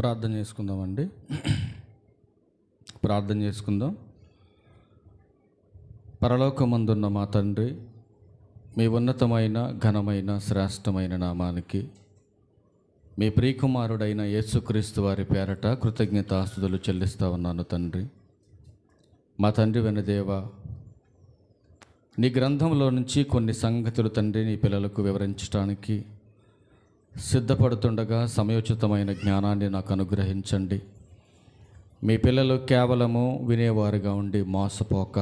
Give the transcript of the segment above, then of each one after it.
ప్రార్థన చేసుకుందామండి. ప్రార్థన చేసుకుందాం. పరలోకమందున్న మా తండ్రి, మీ ఉన్నతమైన ఘనమైన శ్రేష్టమైన నామానికి మీ ప్రియకుమారుడైన యేసుక్రీస్తు వారి పేరట కృతజ్ఞతాస్తుతులు చెల్లిస్తూ ఉన్నాను తండ్రి. మా తండ్రి వెనదేవా, నీ గ్రంథంలో నుంచి కొన్ని సంగతులు తండ్రి నీ పిల్లలకు వివరించడానికి సిద్ధపడుతుండగా సమయోచితమైన జ్ఞానాన్ని నాకు అనుగ్రహించండి. మీ పిల్లలు కేవలము వినేవారుగా ఉండి మోసపోక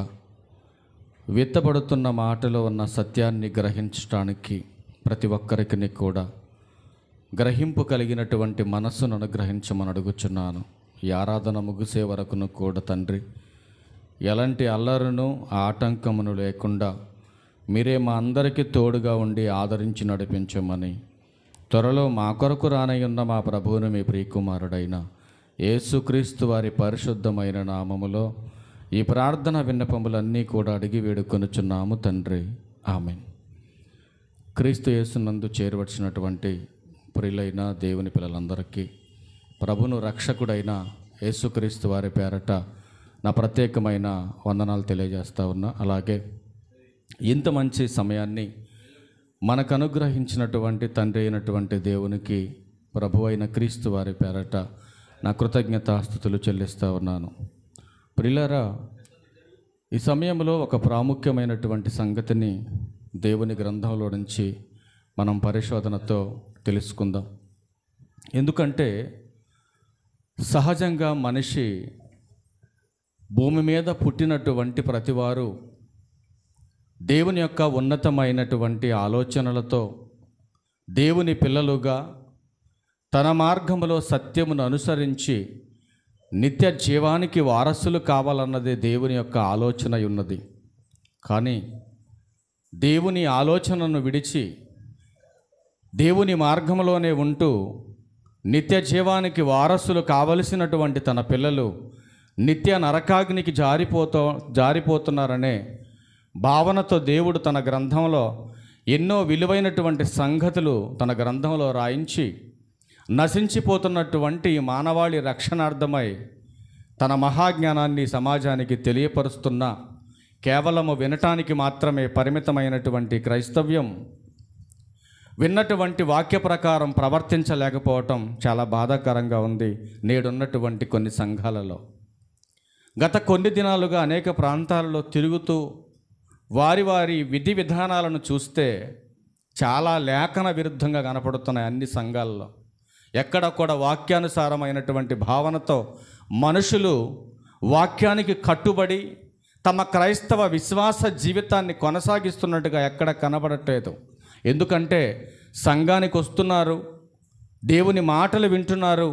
విత్తబడుతున్న మాటలో ఉన్న సత్యాన్ని గ్రహించడానికి ప్రతి ఒక్కరికి కూడా గ్రహింపు కలిగినటువంటి మనస్సును అనుగ్రహించమని అడుగుచున్నాను. ఈ ఆరాధన ముగిసే వరకును కూడా తండ్రి, ఎలాంటి అల్లరును ఆటంకమును లేకుండా మీరే మా అందరికీ తోడుగా ఉండి ఆదరించి నడిపించమని, త్వరలో మా కొరకు రానయ్యున్న మా ప్రభువును మీ ప్రియకుమారుడైన యేసుక్రీస్తు వారి పరిశుద్ధమైన నామములో ఈ ప్రార్థన విన్నపములన్నీ కూడా అడిగి వేడుకొనుచున్నాము తండ్రి, ఆమేన్. క్రీస్తు యేసునందు చేరవచ్చినటువంటి ప్రియులైన దేవుని పిల్లలందరికీ ప్రభును రక్షకుడైన యేసుక్రీస్తు వారి పేరట నా ప్రత్యేకమైన వందనాలు తెలియజేస్తా ఉన్నా. అలాగే ఇంత మంచి సమయాన్ని మనకు అనుగ్రహించినటువంటి తండ్రి అయినటువంటి దేవునికి, ప్రభు అయిన క్రీస్తు వారి పేరట నా కృతజ్ఞతాస్తుతులు చెల్లిస్తూ ఉన్నాను. ప్రియులారా, ఈ సమయంలో ఒక ప్రాముఖ్యమైనటువంటి సంగతిని దేవుని గ్రంథంలో నుంచి మనం పరిశోధనతో తెలుసుకుందాం. ఎందుకంటే సహజంగా మనిషి భూమి మీద పుట్టినటువంటి ప్రతివారు దేవుని యొక్క ఉన్నతమైనటువంటి ఆలోచనలతో దేవుని పిల్లలుగా తన మార్గములో సత్యమును అనుసరించి నిత్య జీవానికి వారసులు కావాలన్నదే దేవుని యొక్క ఆలోచన ఉన్నది. కానీ దేవుని ఆలోచనను విడిచి దేవుని మార్గంలోనే ఉంటూ నిత్య జీవానికి వారసులు కావలసినటువంటి తన పిల్లలు నిత్య నరకాగ్నికి జారిపోతున్నారనే భావనతో దేవుడు తన గ్రంథంలో ఎన్నో విలువైనటువంటి సంగతులు తన గ్రంథంలో రాయించి నశించిపోతున్నటువంటి మానవాళి రక్షణార్థమై తన మహాజ్ఞానాన్ని సమాజానికి తెలియపరుస్తున్న కేవలము వినటానికి మాత్రమే పరిమితమైనటువంటి క్రైస్తవ్యం విన్నటువంటి వాక్య ప్రకారం ప్రవర్తించలేకపోవటం చాలా బాధాకరంగా ఉంది నేడున్నటువంటి కొన్ని సంఘాలలో. గత కొన్ని దినాలుగా అనేక ప్రాంతాలలో తిరుగుతూ వారి వారి విధి విధానాలను చూస్తే చాలా లేఖన విరుద్ధంగా కనపడుతున్నాయి. అన్ని సంఘాల్లో ఎక్కడ కూడా వాక్యానుసారమైనటువంటి భావనతో మనుషులు వాక్యానికి కట్టుబడి తమ క్రైస్తవ విశ్వాస జీవితాన్ని కొనసాగిస్తున్నట్టుగా ఎక్కడ కనబడట్లేదు. ఎందుకంటే సంఘానికి వస్తున్నారు, దేవుని మాటలు వింటున్నారు,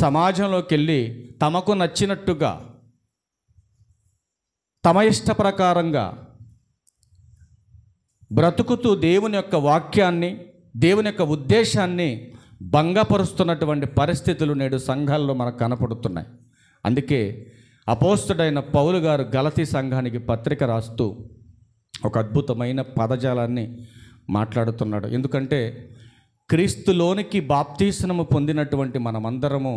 సమాజంలోకి వెళ్ళి తమకు నచ్చినట్టుగా తమ ఇష్ట ప్రకారంగా బ్రతుకుతూ దేవుని యొక్క వాక్యాన్ని, దేవుని యొక్క ఉద్దేశాన్ని భంగపరుస్తున్నటువంటి పరిస్థితులు నేడు సంఘాల్లో మనకు కనపడుతున్నాయి. అందుకే అపోస్తుడైన పౌలు గారు గలతీ సంఘానికి పత్రిక రాస్తూ ఒక అద్భుతమైన పదజాలాన్ని మాట్లాడుతున్నాడు. ఎందుకంటే క్రీస్తులోనికి బాప్తీస్మము పొందినటువంటి మనమందరము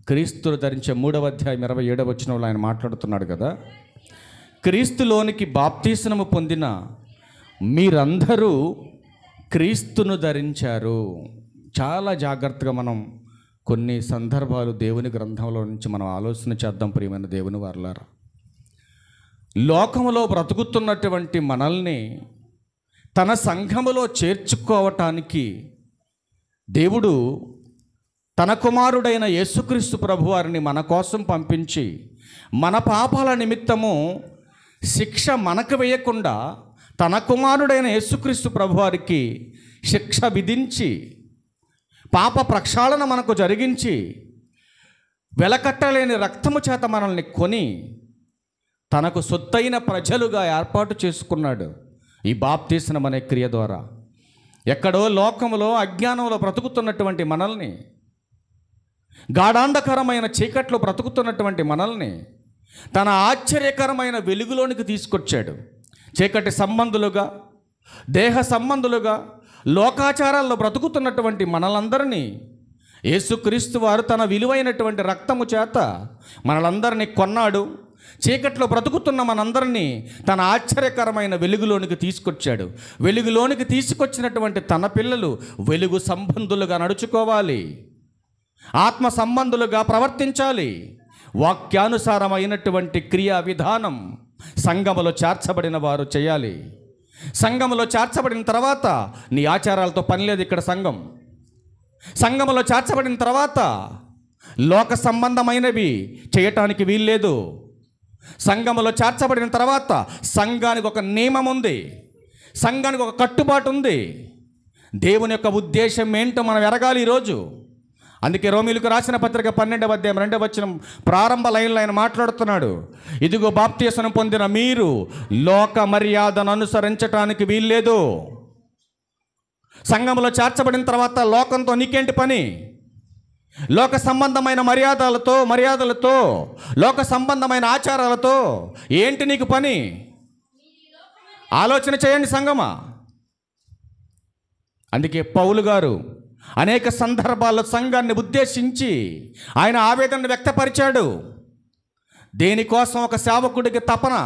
క్రీస్తును ధరించే 3వ అధ్యాయం 27వ వచనంలో ఆయన మాట్లాడుతున్నాడు కదా, క్రీస్తులోనికి బాప్తీస్మము పొందిన మీరందరూ క్రీస్తును ధరించారు. చాలా జాగ్రత్తగా మనం కొన్ని సందర్భాలు దేవుని గ్రంథంలో నుంచి మనం ఆలోచన చేద్దాం. ప్రియమైన దేవుని వారలారా, లోకములో బ్రతుకుతున్నటువంటి మనల్ని తన సంఘములో చేర్చుకోవటానికి దేవుడు తన కుమారుడైన యేసుక్రీస్తు ప్రభువారిని మన కోసం పంపించి మన పాపాల నిమిత్తము శిక్ష మనకు వేయకుండా తన కుమారుడైన యేసుక్రీస్తు ప్రభువారికి శిక్ష విధించి పాప ప్రక్షాళన మనకు జరిగించి వెలకట్టలేని రక్తము చేత మనల్ని కొని తనకు సొత్తైన ప్రజలుగా ఏర్పాటు చేసుకున్నాడు. ఈ బాప్తీస్మం అనే క్రియ ద్వారా ఎక్కడో లోకములో అజ్ఞానంలో బ్రతుకుతున్నటువంటి మనల్ని, గాఢాంధకరమైన చీకట్లో బ్రతుకుతున్నటువంటి మనల్ని తన ఆశ్చర్యకరమైన వెలుగులోనికి తీసుకొచ్చాడు. చీకటి సంబంధులుగా, దేహ సంబంధులుగా, లోకాచారాల్లో బ్రతుకుతున్నటువంటి మనలందరినీ యేసుక్రీస్తు వారు తన విలువైనటువంటి రక్తము చేత మనలందరినీ కొన్నాడు. చీకట్లో బ్రతుకుతున్న మనందరినీ తన ఆశ్చర్యకరమైన వెలుగులోనికి తీసుకొచ్చాడు. వెలుగులోనికి తీసుకొచ్చినటువంటి తన పిల్లలు వెలుగు సంబంధులుగా నడుచుకోవాలి, ఆత్మ సంబంధులుగా ప్రవర్తించాలి. వాక్యానుసారమైనటువంటి క్రియా విధానం సంఘములో చేర్చబడిన వారు చేయాలి. సంఘములో చేర్చబడిన తర్వాత నీ ఆచారాలతో పని లేదు. ఇక్కడ సంఘములో చేర్చబడిన తర్వాత లోక సంబంధమైనవి చేయటానికి వీల్లేదు. సంఘములో చేర్చబడిన తర్వాత సంఘానికి ఒక నియమం ఉంది, సంఘానికి ఒక కట్టుబాటు ఉంది. దేవుని యొక్క ఉద్దేశం ఏంటో మనం ఎరగాలి ఈరోజు. అందుకే రోమీయులకు రాసిన పత్రిక 12వ అధ్యాయం 2వ వచనం ప్రారంభ లైన్లో ఆయన మాట్లాడుతున్నాడు. ఇదిగో బాప్తిస్మం పొందిన మీరు లోక మర్యాదను అనుసరించటానికి వీల్లేదు. సంఘంలో చేర్చబడిన తర్వాత లోకంతో నీకేంటి పని? లోక సంబంధమైన మర్యాదలతో లోక సంబంధమైన ఆచారాలతో ఏంటి నీకు పని? ఆలోచన చేయండి సంగమా. అందుకే పౌలు గారు అనేక సందర్భాల్లో సంఘాన్ని ఉద్దేశించి ఆయన ఆవేదనను వ్యక్తపరిచాడు. దేనికోసం ఒక సేవకుడికి తపన,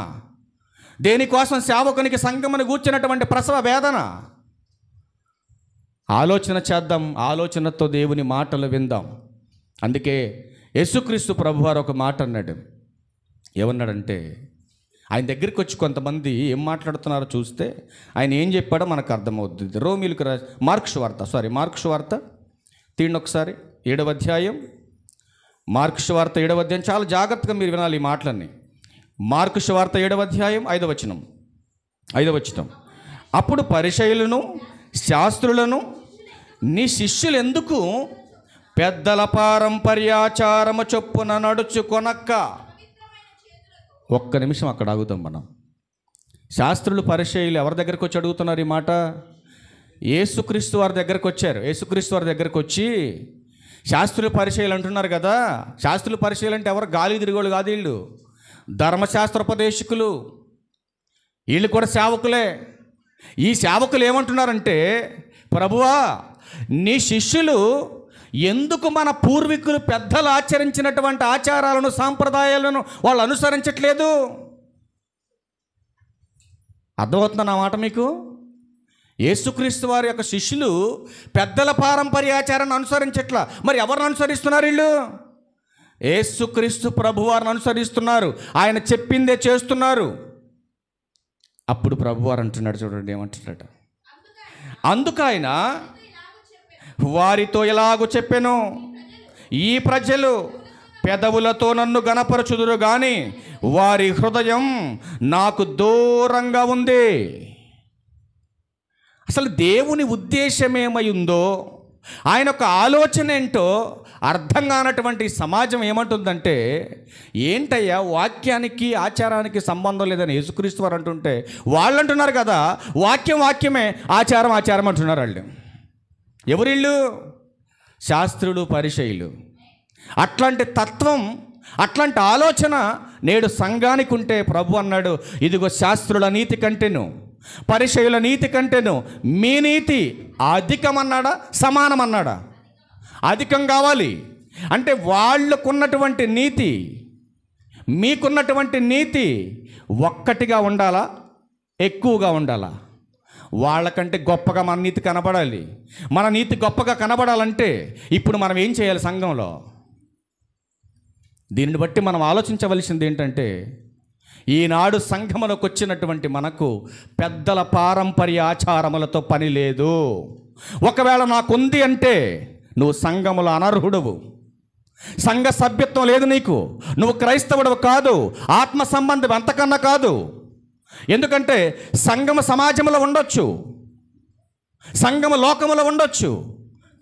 దేనికోసం సేవకునికి సంఘమును గూర్చినటువంటి ప్రసవ వేదన. ఆలోచన చేద్దాం, ఆలోచనతో దేవుని మాటలు విందాం. అందుకే యేసుక్రీస్తు ప్రభువారు ఒక మాట అన్నాడు. ఏమన్నాడంటే, ఆయన దగ్గరికి వచ్చి కొంతమంది ఏం మాట్లాడుతున్నారో చూస్తే ఆయన ఏం చెప్పాడో మనకు అర్థమవుతుంది. రోమీయులకు మార్కు సువార్త తీయండి ఒకసారి, 7వ అధ్యాయం. మార్కు సువార్త 7వ అధ్యాయం, చాలా జాగ్రత్తగా మీరు వినాలి ఈ మాటలన్నీ. మార్కు సువార్త 7వ అధ్యాయం 5వ వచనం. అప్పుడు పరిసయ్యులను శాస్త్రులను, నీ శిష్యులు ఎందుకు పెద్దల పారంపర్యాచారము చొప్పున నడుచుకొనక్క. ఒక్క నిమిషం అక్కడ ఆగుతాం మనం. శాస్త్రులు పరిసయ్యులు ఎవరి దగ్గరకు వచ్చి అడుగుతున్నారు ఈ మాట? యేసుక్రీస్తు వారి దగ్గరకు వచ్చారు. యేసుక్రీస్తు వారి దగ్గరకు వచ్చి శాస్త్రులు పరిసయ్యులు అంటున్నారు కదా. శాస్త్రులు పరిసయ్యులు అంటే ఎవరు? గాలి తిరిగోళ్ళు కాదు వీళ్ళు, ధర్మశాస్త్రోపదేశకులు. వీళ్ళు కూడా సేవకులే. ఈ సేవకులు ఏమంటున్నారంటే, ప్రభువా నీ శిష్యులు ఎందుకు మన పూర్వీకులు పెద్దలు ఆచరించినటువంటి ఆచారాలను సాంప్రదాయాలను వాళ్ళు అనుసరించట్లేదు? అర్థమవుతుందా నా మాట మీకు? యేసుక్రీస్తు వారి యొక్క శిష్యులు పెద్దల పారంపర్యాచారాన్ని అనుసరించట్లా. మరి ఎవరిని అనుసరిస్తున్నారు వీళ్ళు? యేసుక్రీస్తు ప్రభువారిని అనుసరిస్తున్నారు. ఆయన చెప్పిందే చేస్తున్నారు. అప్పుడు ప్రభువారు అంటున్నాడు, చూడండి ఏమంటున్నాడు. అందుకు ఆయన వారితో ఇలాగూ చెప్పెను, ఈ ప్రజలు పెదవులతో నన్ను గణపరచుదురు గాని వారి హృదయం నాకు దూరంగా ఉంది. అసలు దేవుని ఉద్దేశం ఏమై ఉందో, ఆయన యొక్క ఆలోచన ఏంటో అర్థం కానటువంటి సమాజం ఏమంటుందంటే, ఏంటయ్యా వాక్యానికి ఆచారానికి సంబంధం లేదని యేసుక్రీస్తు వారు అంటుంటే వాళ్ళు అంటున్నారు కదా, వాక్యమే, ఆచారం అంటున్నారు వాళ్ళు. ఎవరిళ్ళు? శాస్త్రులు పరిసయ్యులు. అట్లాంటి తత్వం, అట్లాంటి ఆలోచన నేడు సంఘానికి ఉంటే ప్రభు అన్నాడు, ఇదిగో శాస్త్రుల నీతి కంటేను పరిసయ్యుల నీతి కంటేను మీ నీతి అధికమన్నాడా సమానమన్నాడా? అధికం కావాలి. అంటే వాళ్ళకున్నటువంటి నీతి మీకున్నటువంటి నీతి ఒక్కటిగా ఉండాలా, ఎక్కువగా ఉండాలా? వాళ్ళకంటే గొప్పగా మన నీతి కనబడాలి. మన నీతి గొప్పగా కనబడాలంటే ఇప్పుడు మనం ఏం చేయాలి సంఘంలో? దీనిని బట్టి మనం ఆలోచించవలసింది ఏంటంటే, ఈనాడు సంఘములకు వచ్చినటువంటి మనకు పెద్దల పారంపర్య ఆచారములతో పని లేదు. ఒకవేళ నాకుంది అంటే నువ్వు సంఘములో అనర్హుడువు, సంఘ సభ్యత్వం లేదు నీకు, నువ్వు క్రైస్తవుడు కాదు, ఆత్మ సంబంధం అంతకన్నా కాదు. ఎందుకంటే సంఘము సమాజంలో ఉండొచ్చు, సంఘము లోకములో ఉండొచ్చు,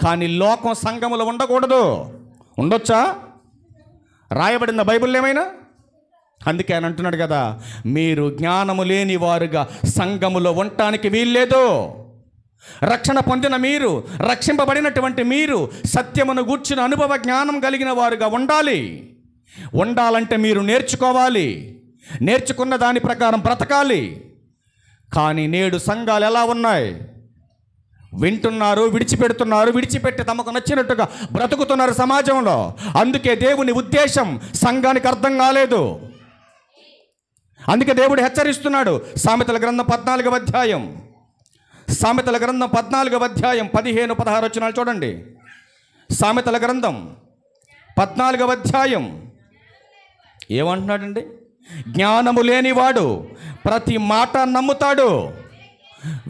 కానీ లోకం సంఘములో ఉండకూడదు. ఉండొచ్చా? రాయబడిన బైబిల్లో ఏమైనా? అందుకే ఆయన అంటున్నాడు కదా, మీరు జ్ఞానము లేని వారుగా సంఘములో ఉండటానికి వీల్లేదు. రక్షణ పొందిన మీరు, రక్షింపబడినటువంటి మీరు సత్యమును గూర్చిన అనుభవ జ్ఞానం కలిగిన వారుగా ఉండాలంటే మీరు నేర్చుకోవాలి, నేర్చుకున్న దాని ప్రకారం బ్రతకాలి. కానీ నేడు సంఘాలు ఎలా ఉన్నాయి? వింటున్నారు, విడిచిపెడుతున్నారు, విడిచిపెట్టి తమకు నచ్చినట్టుగా బ్రతుకుతున్నారు సమాజంలో. అందుకే దేవుని ఉద్దేశం సంఘానికి అర్థం కాలేదు. అందుకే దేవుడు హెచ్చరిస్తున్నాడు. సామెతల గ్రంథం 14వ అధ్యాయం, సామెతల గ్రంథం 14వ అధ్యాయం 15-16 వచనాలు చూడండి. సామెతల గ్రంథం 14వ అధ్యాయం ఏమంటున్నాడండి? జ్ఞానము లేనివాడు ప్రతి మాట నమ్ముతాడు.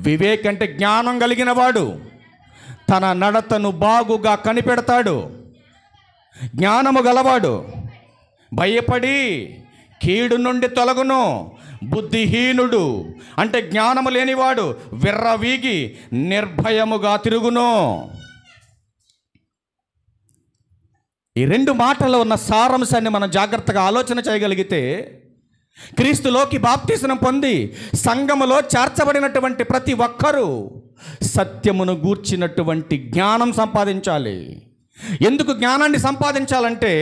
వివేక్ అంటే జ్ఞానం కలిగిన వాడు తన నడతను బాగుగా కనిపెడతాడు. జ్ఞానము గలవాడు భయపడి కీడు నుండి తొలగును. బుద్ధిహీనుడు అంటే జ్ఞానము లేనివాడు విర్రవీగి నిర్భయముగా తిరుగును. ఈ రెండు మాటల్లో ఉన్న సారాంశాన్ని మనం జాగ్రత్తగా ఆలోచన చేయగలిగితే, క్రీస్తులోకి బాప్తిస్మం పొంది సంఘములో చేర్చబడినటువంటి ప్రతి ఒక్కరూ సత్యమును గూర్చినటువంటి జ్ఞానం సంపాదించాలి. ఎందుకు జ్ఞానాన్ని సంపాదించాలంటే,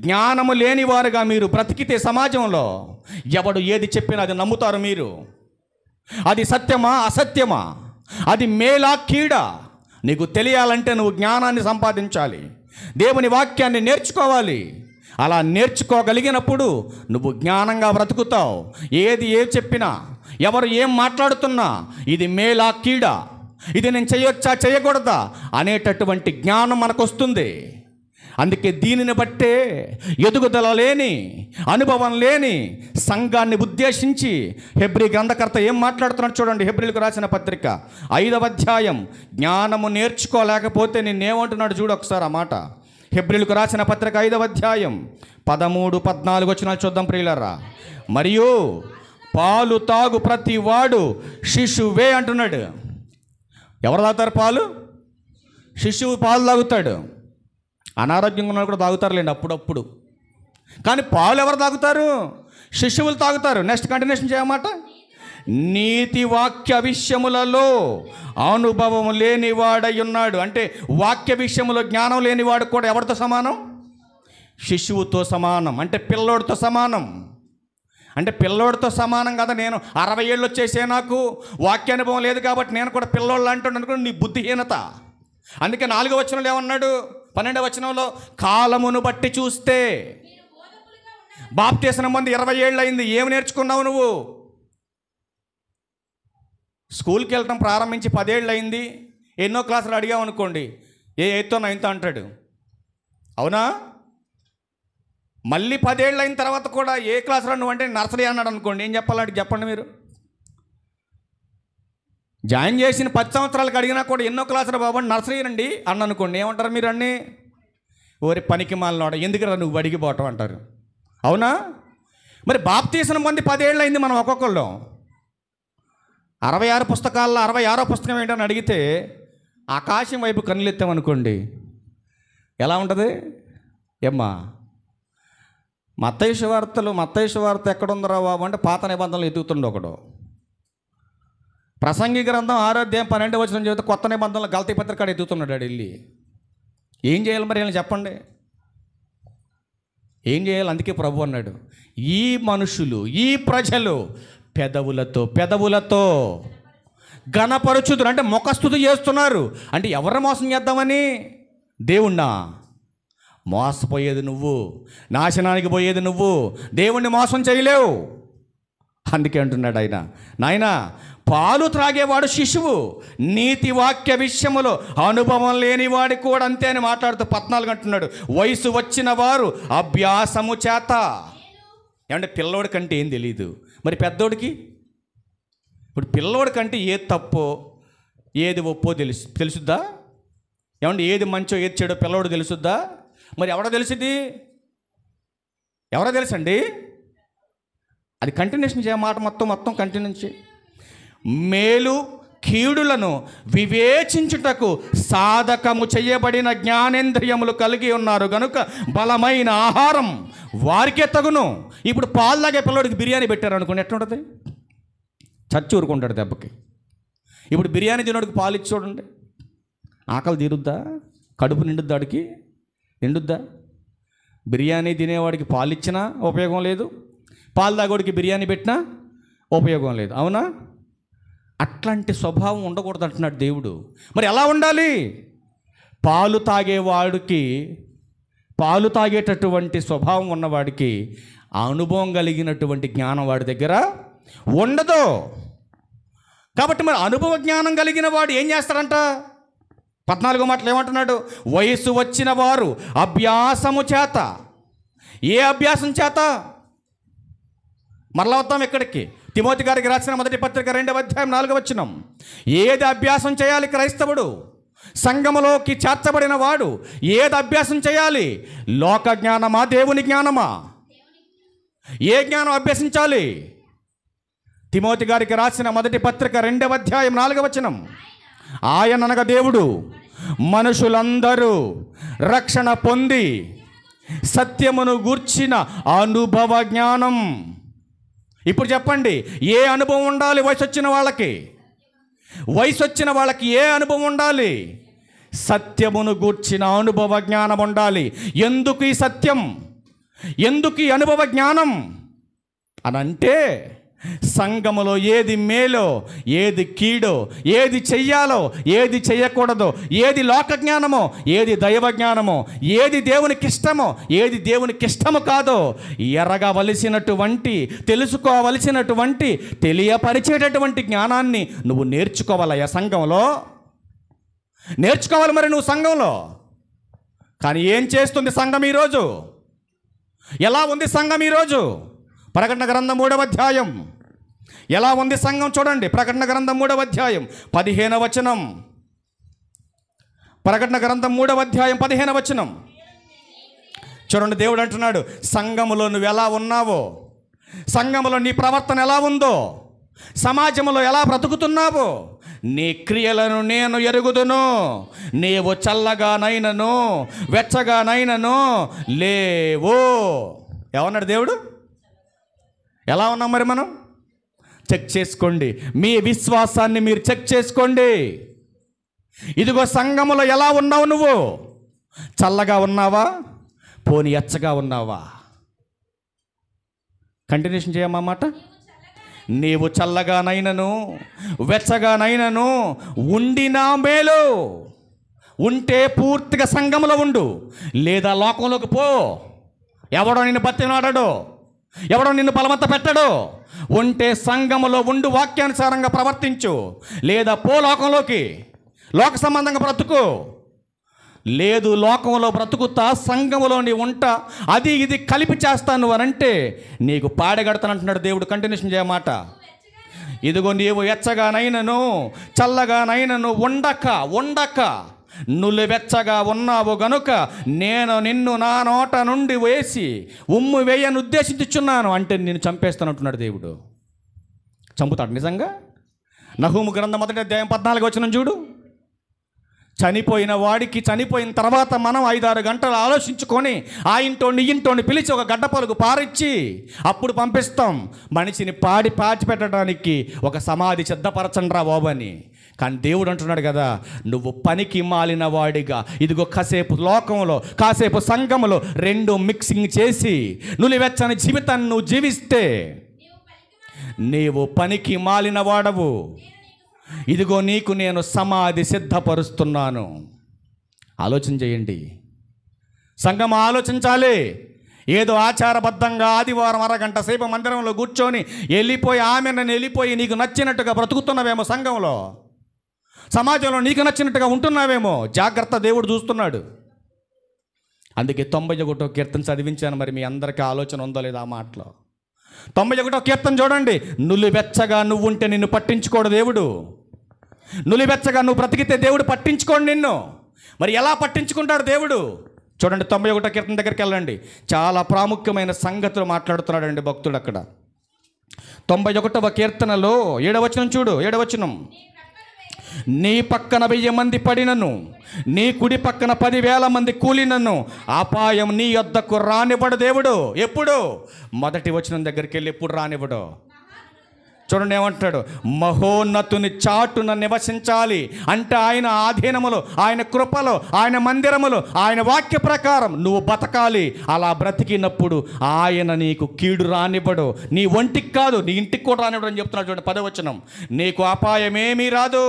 జ్ఞానము లేనివారుగా మీరు బ్రతికితే సమాజంలో ఎవడు ఏది చెప్పినా అది నమ్ముతారు మీరు. అది సత్యమా అసత్యమా, అది మేలా కీడా నీకు తెలియాలంటే నువ్వు జ్ఞానాన్ని సంపాదించాలి. దేవుని వాక్యాన్ని నేర్చుకోవాలి. అలా నేర్చుకోగలిగినప్పుడు నువ్వు జ్ఞానంగా బ్రతుకుతావు. ఏది చెప్పినా, ఎవరు ఏం మాట్లాడుతున్నా ఇది మేలా కీడా, ఇది నేను చేయొచ్చా చేయకూడదా అనేటటువంటి జ్ఞానం మనకు వస్తుంది. అందుకే దీనిని బట్టే ఎదుగుదల లేని, అనుభవం లేని సంఘాన్ని ఉద్దేశించి హెబ్రీ గ్రంథకర్త ఏం మాట్లాడుతున్నాడు చూడండి. హెబ్రీలకు రాసిన పత్రిక 5వ అధ్యాయం, జ్ఞానము నేర్చుకోలేకపోతే నిన్నేమంటున్నాడు చూడు ఒకసారి ఆ మాట. హెబ్రీలకు రాసిన పత్రిక 5వ అధ్యాయం 13-14 వచనాలు చూద్దాం ప్రియులారా. మరియు పాలు తాగు ప్రతి వాడు శిశువే అంటున్నాడు. ఎవరు తాగుతారు పాలు? శిశువు పాలు తాగుతాడు. అనారోగ్యంగా ఉన్నవాళ్ళు కూడా తాగుతారులేండి అప్పుడప్పుడు. కానీ పాలు ఎవరు తాగుతారు? శిశువులు తాగుతారు. నెక్స్ట్ కంటిన్యూషన్ చేయమాట. నీతి వాక్య విషయములలో అనుభవం లేనివాడై ఉన్నాడు. అంటే వాక్య విషయములో జ్ఞానం లేనివాడు కూడా ఎవరితో సమానం? శిశువుతో సమానం. అంటే పిల్లోడితో సమానం. అంటే పిల్లోడితో సమానం కదా. నేను 60 ఏళ్ళు వచ్చేసే నాకు వాక్యానుభవం లేదు కాబట్టి నేను కూడా పిల్లోళ్ళు అంటున్నాను అనుకో, నీ బుద్ధిహీనత. అందుకే 4వ వచనంలో ఏమన్నాడు? 12వ వచనంలో కాలమును బట్టి చూస్తే బాప్తిస్మం పొంది 20 ఏళ్ళు అయింది, ఏమి నేర్చుకున్నావు నువ్వు? స్కూల్కి వెళ్ళటం ప్రారంభించి 10 ఏళ్ళు అయింది, ఎన్నో క్లాసులు అడిగావు అనుకోండి, ఏ 8తో 9తో అంటాడు. అవునా? మళ్ళీ 10 ఏళ్ళు అయిన తర్వాత కూడా ఏ క్లాసులో నువ్వు అంటే నర్సరీ అన్నాడు అనుకోండి, ఏం చెప్పాలంటే చెప్పండి మీరు. జాయిన్ చేసిన 10 సంవత్సరాలకు అడిగినా కూడా ఎన్నో క్లాసులు బాబు నర్సరీ అండి అన్న అనుకోండి, ఏమంటారు మీరు? అన్నీ ఓరి పనికి మాలినోడ ఎందుకురా నువ్వు అడిగిపోవటం అంటారు. అవునా? మరి బాప్తిస్మం పొంది 10 ఏళ్ళు అయింది మనం ఒక్కొక్కళ్ళు. 66 పుస్తకాల్లో 66వ పుస్తకం ఏంటని అడిగితే ఆకాశం వైపు కన్నులెత్తామనుకోండి ఎలా ఉంటుంది? ఏమ్మా మత్తయి సువార్త ఎక్కడుందరా బాబు అంటే పాత నిబంధనలు ఎదుగుతుండే ఒకడు. ప్రసంగి గ్రంథం 6వ అధ్యాయం 12వ వచనం చదివితే కొత్త నిబంధనలు గలతీ పత్రిక ఎదుగుతున్నాడు ఆడు వెళ్ళి. ఏం చేయాలి మరి వీళ్ళని చెప్పండి, ఏం చేయాలి? అందుకే ప్రభు అన్నాడు, ఈ మనుషులు ఈ ప్రజలు పెదవులతో ఘనపరచుదురు. అంటే ముఖస్తుతి చేస్తున్నారు. అంటే ఎవరిని మోసం చేద్దామని? దేవుణ్ణా? మోసపోయేది నువ్వు, నాశనానికి పోయేది నువ్వు, దేవుణ్ణి మోసం చేయలేవు. అందుకే అంటున్నాడు ఆయన, నాయనా పాలు త్రాగేవాడు శిశువు, నీతి వాక్య విషయములో అనుభవం లేనివాడి కూడా అంతే అని మాట్లాడుతూ 14 అంటున్నాడు, వయసు వచ్చిన వారు అభ్యాసము చేత. ఏమంటే పిల్లోడి కంటే ఏం తెలీదు, మరి పెద్దోడికి? ఇప్పుడు పిల్లోడి కంటే ఏది తప్పో ఏది ఒప్పో తెలుసుద్దా? ఏమంటే ఏది మంచో ఏది చెడో పిల్లోడు తెలుసుద్దా? మరి ఎవడో తెలిసింది? ఎవరో తెలుసండి? అది కంటిన్యూషన్ చేయమాట, మొత్తం కంటిన్యూషన్. మేలు కీడులను వివేచించుటకు సాధకము చేయబడిన జ్ఞానేంద్రియములు కలిగి ఉన్నారు గనుక బలమైన ఆహారం వారికే తగును. ఇప్పుడు పాలు తాగే పిల్లడికి బిర్యానీ పెట్టారు అనుకోండి, ఎట్లుంటుంది? చచ్చి ఊరుకుంటాడు దెబ్బకి. ఇప్పుడు బిర్యానీ తినోడికి పాలు ఇచ్చి చూడండి, ఆకలి తీరుద్దా? కడుపు నిండుద్దా? వాడికి నిండుద్దా? బిర్యానీ తినేవాడికి పాలు ఇచ్చినా ఉపయోగం లేదు, పాలు తాగోడికి బిర్యానీ పెట్టినా ఉపయోగం లేదు. అవునా? అట్లాంటి స్వభావం ఉండకూడదు అంటున్నాడు దేవుడు. మరి ఎలా ఉండాలి? పాలు తాగేటటువంటి స్వభావం ఉన్నవాడికి ఆ అనుభవం కలిగినటువంటి జ్ఞానం వాడి దగ్గర ఉండదు. కాబట్టి మరి అనుభవ జ్ఞానం కలిగిన వాడు ఏం చేస్తాడంట? 14వ మాటలు ఏమంటున్నాడు? వయసు వచ్చిన వారు అభ్యాసము చేత. ఏ అభ్యాసం చేత? మరలా వద్దాం ఇక్కడికి. తిమోతి గారికి రాసిన మొదటి పత్రిక 2వ అధ్యాయం 4వ వచనం. ఏది అభ్యాసం చేయాలి క్రైస్తవుడు? సంఘములోకి చేర్చబడిన వాడు ఏది అభ్యాసం చేయాలి? లోక జ్ఞానమా, దేవుని జ్ఞానమా? ఏ జ్ఞానం అభ్యసించాలి? తిమోతి గారికి రాసిన మొదటి పత్రిక 2వ అధ్యాయం 4వ వచనం. ఆయన అనగా దేవుడు మనుషులందరూ రక్షణ పొంది సత్యమును గూర్చిన అనుభవ జ్ఞానం. ఇప్పుడు చెప్పండి, ఏ అనుభవం ఉండాలి వయసు వచ్చిన వాళ్ళకి ఏ అనుభవం ఉండాలి? సత్యమును గూర్చిన అనుభవ జ్ఞానం ఉండాలి. ఎందుకు ఈ సత్యం? ఎందుకు ఈ అనుభవ జ్ఞానం అని అంటే, సంఘములో ఏది మేలో, ఏది కీడో, ఏది చెయ్యాలో, ఏది చెయ్యకూడదో, ఏది లోక జ్ఞానమో, ఏది దైవ జ్ఞానమో, ఏది దేవునికి ఇష్టమో, ఏది దేవునికి ఇష్టము కాదో ఎరగవలసినటువంటి, తెలుసుకోవలసినటువంటి, తెలియపరిచేటటువంటి జ్ఞానాన్ని నువ్వు నేర్చుకోవాలయ్యా సంఘంలో. నేర్చుకోవాలి మరి నువ్వు సంఘంలో. కానీ ఏం చేస్తుంది సంఘం ఈరోజు? ఎలా ఉంది సంఘం ఈరోజు? ప్రకటన గ్రంథం 3వ అధ్యాయం ఎలా ఉంది సంఘం చూడండి. ప్రకటన గ్రంథం 3వ అధ్యాయం 15వ వచనం. ప్రకటన గ్రంథం 3వ అధ్యాయం 15వ వచనం చూడండి. దేవుడు అంటున్నాడు, సంఘములో నువ్వు ఎలా ఉన్నావో, సంఘములో నీ ప్రవర్తన ఎలా ఉందో, సమాజంలో ఎలా బ్రతుకుతున్నావో, నీ క్రియలను నేను ఎరుగుదును. నీవు చల్లగానైనను వెచ్చగానైనను లేవో. ఏమన్నాడు దేవుడు? ఎలా ఉన్నాం మరి మనం? చెక్ చేసుకోండి. మీ విశ్వాసాన్ని మీరు చెక్ చేసుకోండి. ఇదిగో సంఘములో ఎలా ఉన్నావు నువ్వు? చల్లగా ఉన్నావా? పోనీ ఎచ్చగా ఉన్నావా? కంటిన్యూషన్ చేయమ్మా మాట. నీవు చల్లగానైనను వెచ్చగానైనను ఉండినా మేలు. ఉంటే పూర్తిగా సంఘములో ఉండు, లేదా లోకంలోకి పో. ఎవడో నిన్ను బతిమాడడో, ఎవడో నిన్ను బలవంత పెట్టడో. ఉంటే సంఘములో ఉండు, వాక్యానుసారంగా ప్రవర్తించు, లేదా పో లోకంలోకి, లోక సంబంధంగా బ్రతుకు. లేదు లోకంలో బ్రతుకుతా సంఘములో నీ ఉంటా, అది ఇది కలిపి చేస్తాను అని అంటే నీకు పాడగడతానంటున్నాడు దేవుడు. కంటిన్యూషన్ చేయమాట. ఇదిగో నీవు ఎచ్చగానైనను చల్లగానైనను ఉండక నులివెచ్చగా ఉన్నావు గనుక నేను నిన్ను నా నోట నుండి వేసి ఉమ్ము వేయని ఉద్దేశించుచున్నాను అంటే నేను చంపేస్తానంటున్నాడు దేవుడు. చంపుతాడు నిజంగా. నహూము గ్రంథం 1వ అధ్యాయం 14వ వచనం చూడు. చనిపోయిన వాడికి చనిపోయిన తర్వాత మనం 5-6 గంటలు ఆలోచించుకొని ఆ ఇంటోని ఈ ఇంటోని పిలిచి ఒక గడ్డ పలుకు పారిచ్చి అప్పుడు పంపిస్తాం మనిషిని పాచిపెట్టడానికి ఒక సమాధి సిద్ధపరచండి రా బాబు అని. కానీ దేవుడు అంటున్నాడు కదా, నువ్వు పనికి మాలిన వాడిగా ఇదిగో కాసేపు లోకంలో కాసేపు సంఘములో రెండు మిక్సింగ్ చేసి నులివెచ్చని జీవితాన్ని నువ్వు జీవిస్తే నీవు పనికి మాలిన వాడవు. ఇదిగో నీకు నేను సమాధి సిద్ధపరుస్తున్నాను. ఆలోచన చేయండి సంఘం, ఆలోచించాలి. ఏదో ఆచారబద్ధంగా ఆదివారం అరగంట సేపు మందిరంలో కూర్చొని వెళ్ళిపోయి నీకు నచ్చినట్టుగా బ్రతుకుతున్నావేమో, సంఘంలో సమాజంలో నీకు నచ్చినట్టుగా ఉంటున్నావేమో. జాగ్రత్త, దేవుడు చూస్తున్నాడు. అందుకే 91వ కీర్తన చదివించాను. మరి మీ అందరికీ ఆలోచన ఉందో లేదా ఆ మాటలో? 91వ కీర్తన చూడండి. నులివెచ్చగా నువ్వు ఉంటే నిన్ను పట్టించుకోడు దేవుడు. నులివెచ్చగా నువ్వు బ్రతికితే దేవుడు పట్టించుకోడు నిన్ను. మరి ఎలా పట్టించుకుంటాడు దేవుడు? చూడండి 91వ కీర్తన దగ్గరికి వెళ్ళండి. చాలా ప్రాముఖ్యమైన సంగతులు మాట్లాడుతున్నాడండి భక్తుడు అక్కడ. 91వ కీర్తనలో 7వ వచనం చూడు. 7వ వచనం, నీ పక్కన 1000 మంది పడినను, నీ కుడి పక్కన 10,000 మంది కూలినను అపాయం నీ యొద్దకు రానివ్వడు దేవుడు. ఎప్పుడు? మొదటి వచనం దగ్గరికి వెళ్ళి ఎప్పుడు రానివ్వడు? చూడండి ఏమంటాడు, మహోన్నతుని చాటున నివసించాలి అంటే ఆయన ఆధీనములో, ఆయన కృపలో, ఆయన మందిరములో, ఆయన వాక్య ప్రకారం నువ్వు బతకాలి. అలా బ్రతికినప్పుడు ఆయన నీకు కీడు రానివ్వడు. నీ ఒంటికి కాదు, నీ ఇంటికి కూడా రానివ్వడు అని చెప్తున్నాడు. చూడండి 10వ వచనం, నీకు అపాయమేమీ రాదు,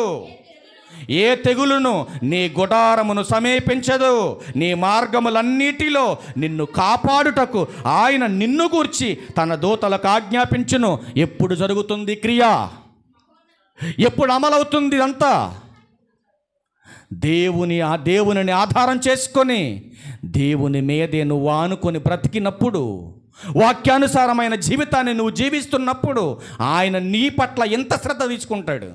ఏ తెగులును నీ గుడారమును సమీపించదు, నీ మార్గములన్నిటిలో నిన్ను కాపాడుటకు ఆయన నిన్ను గూర్చి తన దూతలకు ఆజ్ఞాపించును. ఎప్పుడు జరుగుతుంది క్రియ? ఎప్పుడు అమలవుతుంది ఇదంతా? దేవునిని ఆధారం చేసుకొని దేవుని మీదే నువ్వు ఆనుకొని బ్రతికినప్పుడు, వాక్యానుసారమైన జీవితాన్ని నువ్వు జీవిస్తున్నప్పుడు ఆయన నీ పట్ల ఎంత శ్రద్ధ తీసుకుంటాడు.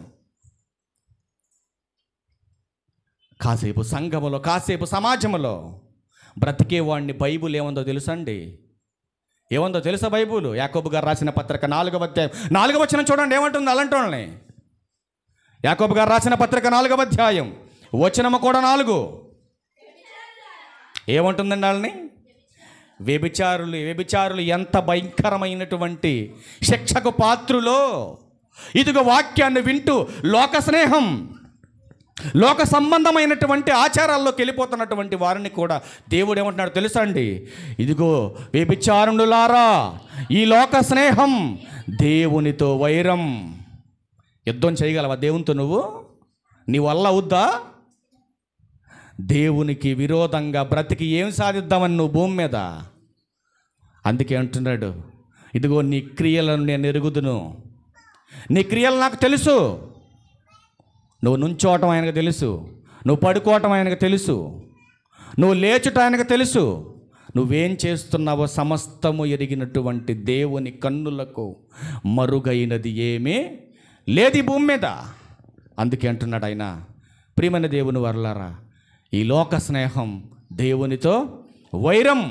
కాసేపు సంఘములో, కాసేపు సమాజంలో బ్రతికేవాడిని బైబుల్ ఏముందో తెలుసండి? ఏముందో తెలుసా బైబుల్? యాకోబు గారు రాసిన పత్రిక 4వ అధ్యాయం 4వ వచనం చూడండి ఏమంటుంది అలాంటి వాళ్ళని. యాకోబు గారు రాసిన పత్రిక 4వ అధ్యాయం వచనము కూడా 4 ఏమంటుందండి వాళ్ళని? వ్యభిచారులు ఎంత భయంకరమైనటువంటి శిక్షకు పాత్రులో. ఇదిగో వాక్యాన్ని వింటూ లోక స్నేహం, లోక సంబంధమైనటువంటి ఆచారాల్లోకి వెళ్ళిపోతున్నటువంటి వారిని కూడా దేవుడు ఏమంటున్నాడు తెలుసా అండి? ఇదిగో వ్యభిచారులారా, ఈ లోక స్నేహం దేవునితో వైరం. యుద్ధం చేయగలవా దేవునితో? నీ వల్ల అవుద్దా? దేవునికి విరోధంగా బ్రతికి ఏం సాధిద్దామని నువ్వు భూమి మీద? అందుకే అంటున్నాడు, ఇదిగో నీ క్రియలను నేను ఎరుగుదును, నీ క్రియలు నాకు తెలుసు. నువ్వు నుంచోవటం ఆయనకు తెలుసు, నువ్వు పడుకోవటం ఆయనకు తెలుసు, నువ్వు లేచుట ఆయనకు తెలుసు, నువ్వేం చేస్తున్నావో సమస్తము ఎరిగినటువంటి దేవుని కన్నులకు మరుగైనది ఏమీ లేదు ఈ భూమి మీద. అందుకే అంటున్నాడు ఆయన, ప్రియమైన దేవుని వర్లారా, ఈ లోక స్నేహం దేవునితో వైరం.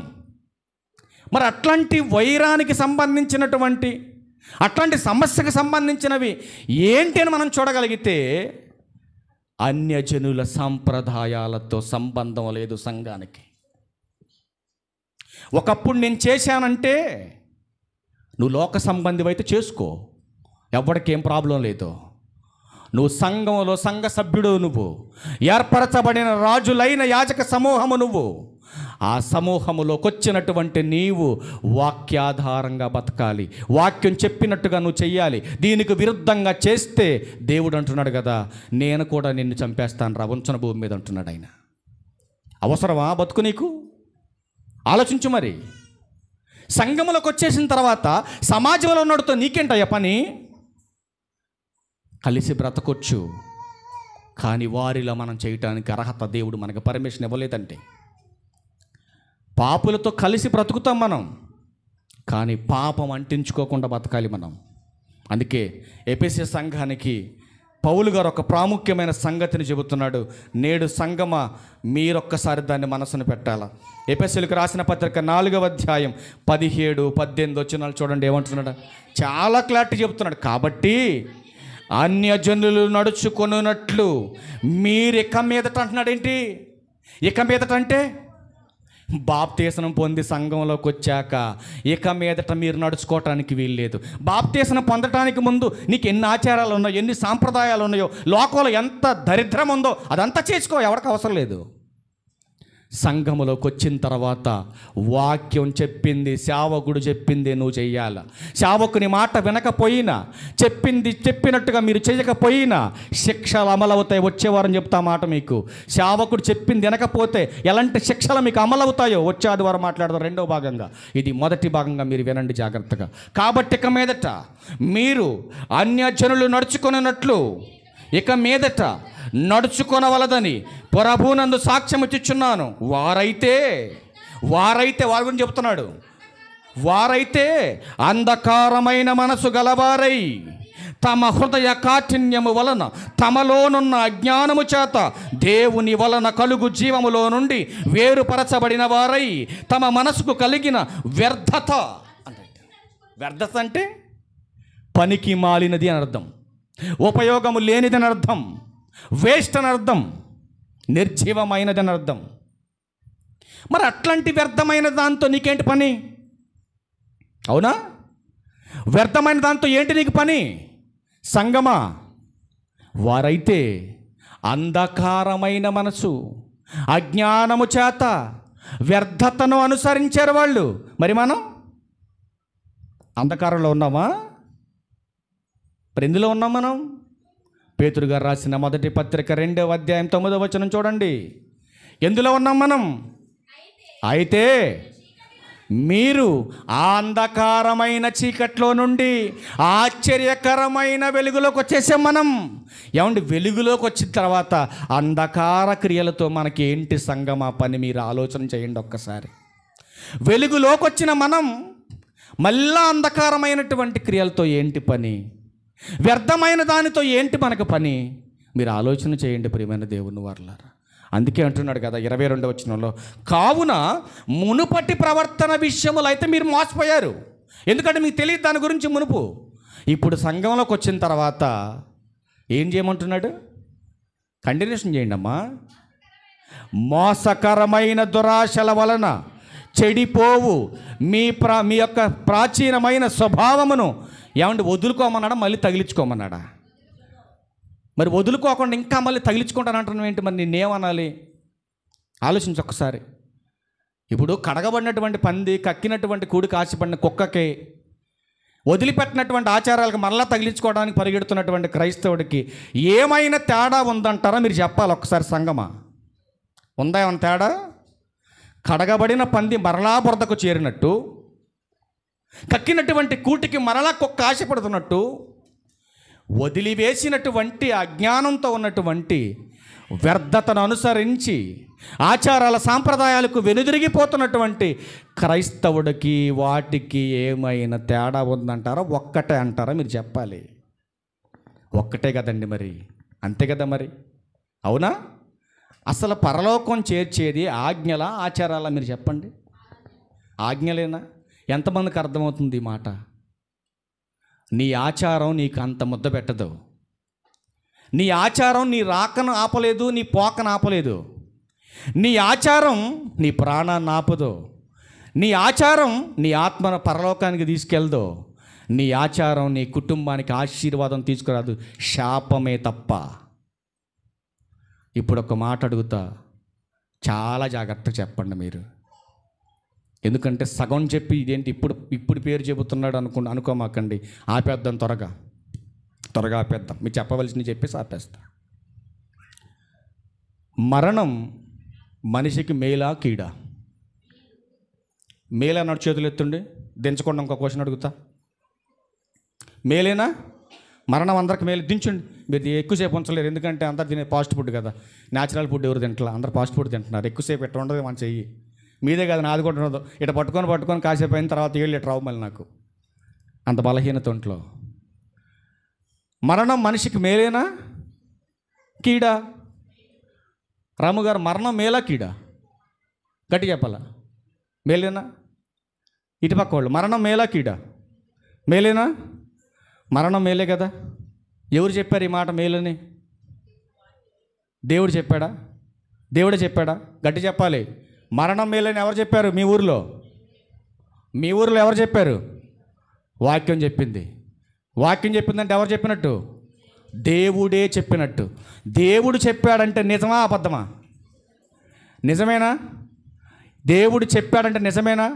మరి అట్లాంటి వైరానికి సంబంధించినటువంటి, అట్లాంటి సమస్యకు సంబంధించినవి ఏంటి అని మనం చూడగలిగితే, అన్యజనుల సాంప్రదాయాలతో సంబంధం లేదు సంఘానికి. ఒకప్పుడు నేను చేశానంటే నువ్వు లోక సంబంధి అయితే చేసుకో, ఎవరికేం ప్రాబ్లం లేదు. నువ్వు సంఘంలో సంఘ సభ్యుడు, నువ్వు ఏర్పరచబడిన రాజులైన యాజక సమూహము, నువ్వు ఆ సమూహములోకి వచ్చినటువంటి నీవు వాక్యాధారంగా బతకాలి. వాక్యం చెప్పినట్టుగా నువ్వు చెయ్యాలి. దీనికి విరుద్ధంగా చేస్తే దేవుడు అంటున్నాడు కదా, నేను కూడా నిన్ను చంపేస్తాను రా ఉంచన భూమి మీద అంటున్నాడు ఆయన. అవసరమా బతుకు నీకు? ఆలోచించు. మరి సంఘములోకి వచ్చేసిన తర్వాత సమాజంలో ఉన్నడుతో నీకేంటయ్యా పని? కలిసి బ్రతకొచ్చు, కానీ వారిలో మనం చేయటానికి అర్హత దేవుడు మనకు పర్మిషన్ ఇవ్వలేదంటే. పాపులతో కలిసి బ్రతుకుతాం మనం, కానీ పాపం అంటించుకోకుండా బతకాలి మనం. అందుకే ఎఫెసీ సంఘానికి పౌలు గారు ఒక ప్రాముఖ్యమైన సంగతిని చెబుతున్నాడు. నేడు సంఘమా, మీరొక్కసారి దాన్ని మనసును పెట్టాలా. ఎఫెసీయులకు రాసిన పత్రిక 4వ అధ్యాయం 17, 18 వచనాలు చూడండి ఏమంటున్నాడు. చాలా క్లారిటీ చెబుతున్నాడు. కాబట్టి అన్యజనులు నడుచుకొనున్నట్లు మీరు ఇక మీదట అంటున్నాడు. ఏంటి ఇక మీదట అంటే? బాప్తీసనం పొంది సంఘంలోకి వచ్చాక ఇక మీదట మీరు నడుచుకోవటానికి వీల్లేదు. బాప్తీసనం పొందటానికి ముందు నీకు ఎన్ని ఆచారాలు ఉన్నాయో, ఎన్ని సాంప్రదాయాలు ఉన్నాయో, లోకంలో ఎంత దరిద్రం ఉందో అదంతా చేసుకో, ఎవరికి అవసరం లేదు. సంఘములోకి వచ్చిన తర్వాత వాక్యం చెప్పింది, సేవకుడు చెప్పింది నువ్వు చెయ్యాల. సేవకుని మాట వినకపోయినా, చెప్పినట్టుగా మీరు చేయకపోయినా శిక్షలు అమలవుతాయి. వచ్చేవారం చెప్తా మాట మీకు. సేవకుడు చెప్పింది వినకపోతే ఎలాంటి శిక్షలు మీకు అమలవుతాయో వచ్చే ఆదివారం మాట్లాడదాం 2వ భాగంగా. ఇది మొదటి భాగంగా మీరు వినండి జాగ్రత్తగా. కాబట్టి ఇక మీదట మీరు అన్యజనులు నడుచుకున్నట్లు ఇక మీదట నడుచుకొనవలదని ప్రభువునందు సాక్ష్యం ఇచ్చుచున్నాను. వారైతే వారి గురించి చెప్తున్నాడు. వారైతే అంధకారమైన మనసు గలవారై తమ హృదయ కాఠిన్యము వలన తమలోనున్న అజ్ఞానము చేత దేవుని వలన కలుగు జీవములో నుండి వేరుపరచబడిన వారై తమ మనసుకు కలిగిన వ్యర్థత అంటే పనికి మాలినది అని అర్థం, ఉపయోగము లేనిదని అర్థం, వేస్ట్ అని అర్థం, నిర్జీవమైనదని అర్థం. మరి అట్లాంటి వ్యర్థమైన దాంతో నీకేంటి పని? అవునా? వ్యర్థమైన దాంతో ఏంటి నీకు పని? సంగమా, వారైతే అంధకారమైన మనసు, అజ్ఞానము చేత వ్యర్థతను అనుసరించారు వాళ్ళు. మరి మనం అంధకారంలో ఉన్నామా? మరి ఎందులో ఉన్నాం మనం? పేతురు గారు రాసిన మొదటి పత్రిక 2వ అధ్యాయం 9వ వచనం చూడండి. ఎందులో ఉన్నాం మనం? అయితే మీరు ఆ అంధకారమైన చీకట్లో నుండి ఆశ్చర్యకరమైన వెలుగులోకి వచ్చేసాం మనం. ఏమండి, వెలుగులోకి వచ్చిన తర్వాత అంధకార క్రియలతో మనకి ఏంటి సంగమా పని? మీరు ఆలోచన చేయండి ఒక్కసారి. వెలుగులోకి వచ్చిన మనం మళ్ళా అంధకారమైనటువంటి క్రియలతో ఏంటి పని? వ్యర్థమైన దానితో ఏంటి మనకు పని? మీరు ఆలోచన చేయండి ప్రియమైన దేవుని వారలారా. అందుకే అంటున్నాడు కదా 22వ వచనంలో, కావున మునుపటి ప్రవర్తన విషయములు అయితే మీరు మోసపోయారు. ఎందుకంటే మీకు తెలియదు దాని గురించి మునుపు. ఇప్పుడు సంఘంలోకి వచ్చిన తర్వాత ఏం చేయమంటున్నాడు? కంటిన్యూషన్ చేయండి అమ్మా. మోసకరమైన దురాశల వలన చెడిపోవు మీ యొక్క ప్రాచీనమైన స్వభావమును ఏమంటే వదులుకోమన్నాడా, మళ్ళీ తగిలించుకోమన్నాడా? మరి వదులుకోకుండా ఇంకా మళ్ళీ తగిలించుకుంటానంటున్నావు ఏంటి? మరి నిన్నేమనాలి? ఆలోచించి ఒక్కసారి. ఇప్పుడు కడగబడినటువంటి పంది, కక్కినటువంటి కూడికి ఆశపడిన కుక్కకి, వదిలిపెట్టినటువంటి ఆచారాలకు మరలా తగిలించుకోవడానికి పరిగెడుతున్నటువంటి క్రైస్తవుడికి ఏమైనా తేడా ఉందంటారా? మీరు చెప్పాలి ఒక్కసారి. సంగమా, ఉందా ఏమైనా తేడా? కడగబడిన పంది మరలా బురదకు చేరినట్టు, కక్కినటువంటి కూటికి మరలా కుక్క ఆశపడుతున్నట్టు, వదిలివేసినటువంటి అజ్ఞానంతో ఉన్నటువంటి వ్యర్థతను అనుసరించి ఆచారాల సాంప్రదాయాలకు వెనుదిరిగిపోతున్నటువంటి క్రైస్తవుడికి వాటికి ఏమైనా తేడా ఉందంటారా? ఒక్కటే అంటారా? మీరు చెప్పాలి. ఒక్కటే కదండి మరి. అంతే కదా మరి. అవునా? అసలు పరలోకం చేర్చేది ఆజ్ఞల ఆచారాల? మీరు చెప్పండి. ఆజ్ఞలేనా? ఎంతమందికి అర్థమవుతుంది ఈ మాట? నీ ఆచారం నీకు అంత ముద్ద పెట్టదు. నీ ఆచారం నీ రాకను ఆపలేదు, నీ పోకను ఆపలేదు. నీ ఆచారం నీ ప్రాణాన్ని ఆపదు. నీ ఆచారం నీ ఆత్మను పరలోకానికి తీసుకెళ్దో. నీ ఆచారం నీ కుటుంబానికి ఆశీర్వాదం తీసుకురాదు, శాపమే తప్ప. ఇప్పుడు ఒక మాట అడుగుతా, చాలా జాగ్రత్తగా చెప్పండి మీరు. ఎందుకంటే సగం చెప్పి ఇదేంటి ఇప్పుడు పేరు చెబుతున్నాడు అనుకోమాకండి. ఆపేద్దాం, త్వరగా ఆపేద్దాం. మీరు చెప్పవలసింది చెప్పేసి ఆపేస్తా. మరణం మనిషికి మేలా కీడా? మేలు అన్నాడు, చేతులు ఎత్తుండి. దించకుండా ఇంకో క్వశ్చన్ అడుగుతా. మేలేనా? మరణం అందరికి మేలు. దించండి. మీరు ఎక్కువసేపు ఉంచలేరు, ఎందుకంటే అందరు తినే ఫాస్ట్ ఫుడ్ కదా. న్యాచురల్ ఫుడ్ ఎవరు తింటారు? అందరు ఫాస్ట్ ఫుడ్ తింటున్నారు. ఎక్కువసేపు ఎట్లా ఉండదు మన చెయ్యి. మీదే కదా, నాది కూడా ఉండదు. ఇట్లా పట్టుకొని కాసేపు అయిన తర్వాత 7 లీటర్ రావు మళ్ళీ నాకు. అంత బలహీనత ఒంట్లో. మరణం మనిషికి మేలేనా కీడా? రాముగారు, మరణం మేలా కీడా? గట్టి చెప్పాలా? మేలేనా? ఇటుపక్క వాళ్ళు, మరణం మేలా కీడా? మేలేనా? మరణం మేలే కదా. ఎవరు చెప్పారు ఈ మాట మేలని? దేవుడు చెప్పాడా? దేవుడే చెప్పాడా? గట్టి చెప్పాలి. మరణం మేలని ఎవరు చెప్పారు? మీ ఊరిలో ఎవరు చెప్పారు? వాక్యం చెప్పింది. వాక్యం చెప్పిందంటే ఎవరు చెప్పినట్టు? దేవుడే చెప్పినట్టు. దేవుడు చెప్పాడంటే నిజమా అబద్ధమా? నిజమేనా? దేవుడు చెప్పాడంటే నిజమేనా?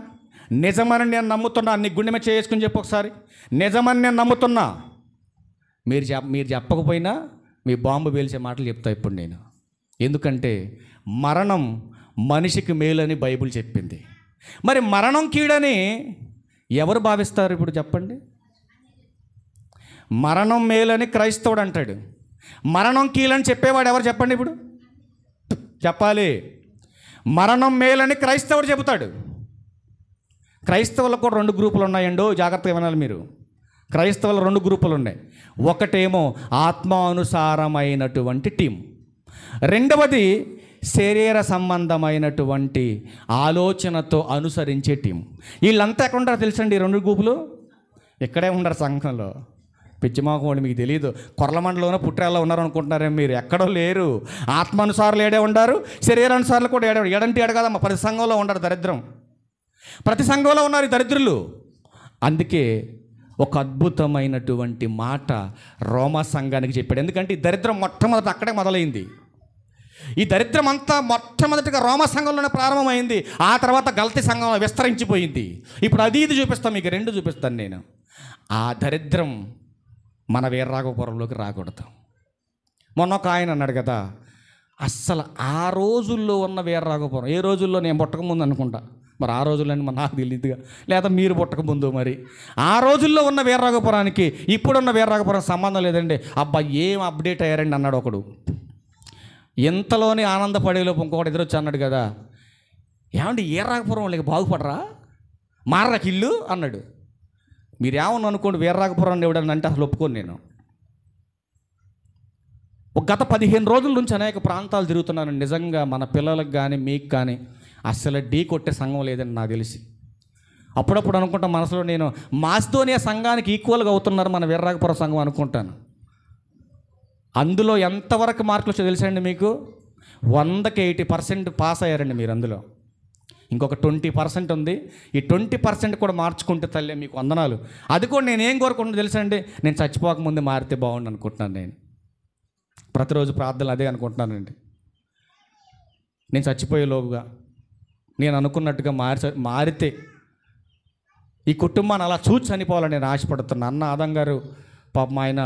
నిజమని నేను నమ్ముతున్నా. నీ గుండె మీద చేసుకుని చెప్పు ఒకసారి. నిజమని నేను నమ్ముతున్నా. మీరు చెప్పకపోయినా మీ బాంబు పేల్చే మాటలు చెప్తా ఇప్పుడు నేను. ఎందుకంటే మరణం మనిషికి మేలని బైబిల్ చెప్పింది. మరి మరణం కీడని ఎవరు భావిస్తారు ఇప్పుడు చెప్పండి? మరణం మేలని క్రైస్తవుడు అంటాడు. మరణం కీలని చెప్పేవాడు ఎవరు చెప్పండి ఇప్పుడు? చెప్పాలి. మరణం మేలని క్రైస్తవుడు చెబుతాడు. క్రైస్తవులకు కూడా 2 గ్రూపులు ఉన్నాయండో, జాగ్రత్తగా వినాలి మీరు. క్రైస్తవులు 2 గ్రూపులు ఉన్నాయి. ఒకటేమో ఆత్మానుసారమైనటువంటి టీం, రెండవది శరీర సంబంధమైనటువంటి ఆలోచనతో అనుసరించే టీం. వీళ్ళంతా ఎక్కడ ఉంటారో తెలుసండి? 2 గ్రూపులు ఇక్కడే ఉండరు సంఘంలో. పిచ్చిమాకం వాడు, మీకు తెలియదు. కొర్లమండలోనో పుట్రేళ్ళలో ఉన్నారు అనుకుంటున్నారేమో మీరు. ఎక్కడో లేరు. ఆత్మానుసారులు ఏడే ఉండారు, శరీరానుసారులు కూడా ఏడంటే ఏడగదమ్మా. ప్రతి సంఘంలో ఉండరు దరిద్రం. ప్రతి సంఘంలో ఉన్నారు ఈ దరిద్రులు. అందుకే ఒక అద్భుతమైనటువంటి మాట రోమా సంఘానికి చెప్పాడు. ఎందుకంటే ఈ దరిద్రం మొట్టమొదట అక్కడే మొదలైంది. ఈ దరిద్రం అంతా మొట్టమొదటిగా రోమా సంఘంలోనే ప్రారంభమైంది. ఆ తర్వాత గలతీ సంఘంలో విస్తరించిపోయింది. ఇప్పుడు అది ఇది చూపిస్తాను, మీకు రెండు చూపిస్తాను నేను. ఆ దరిద్రం మన వీరరాఘవపురంలోకి రాకూడదు. మొన్న ఒక ఆయన అన్నాడు కదా, అస్సలు ఆ రోజుల్లో ఉన్న వీరరాఘవపురం, ఏ రోజుల్లో నేను పుట్టకముందు అనుకుంటా, మరి ఆ రోజుల్లో నాకు తెలియదుగా, లేదా మీరు పుట్టకముందు, మరి ఆ రోజుల్లో ఉన్న వీరరాఘవపురానికి ఇప్పుడున్న వీరరాఘవపురం సంబంధం లేదండి. అబ్బా ఏం అప్డేట్ అయ్యారండి అన్నాడు ఒకడు. ఇంతలోనే ఆనందపడేలోపు ఇంకొకటి ఎదురొచ్చి అన్నాడు కదా, ఏమండి వీరరాఘవపురం వాళ్ళకి బాగుపడరా, మారరాకి ఇల్లు అన్నాడు. మీరు ఏమన్నా అనుకోండి, వీరరాఘవపురం ఎవడని అంటే అసలు ఒప్పుకోను నేను. గత 15 రోజుల నుంచి అనేక ప్రాంతాలు తిరుగుతున్నాను. నిజంగా మన పిల్లలకు కానీ మీకు కానీ అస్సలు ఢీ కొట్టే సంఘం లేదని నాకు తెలిసి. అప్పుడప్పుడు అనుకుంటా మనసులో, నేను మాసిదోనియా సంఘానికి ఈక్వల్గా అవుతున్నారు మన వీరరాఘవపురం సంఘం అనుకుంటాను. అందులో ఎంతవరకు మార్కులు వచ్చో తెలుసండి మీకు? 100కి 80% పాస్ అయ్యారండి మీరు. అందులో ఇంకొక 20% ఉంది. ఈ 20% కూడా మార్చుకుంటే తల్లి మీకు వందనాలు. అది కూడా నేనేం కోరుకుంటున్నా తెలుసండి, నేను చచ్చిపోకముందే మారితే బాగుండు అనుకుంటున్నాను. నేను ప్రతిరోజు ప్రార్థనలు అదే అనుకుంటున్నానండి. నేను చచ్చిపోయేలోపుగా నేను అనుకున్నట్టుగా మారితే ఈ కుటుంబాన్ని అలా చూసి చనిపోవాలని నేను ఆశపడుతున్నాను. అన్న ఆదం గారు పాపం ఆయన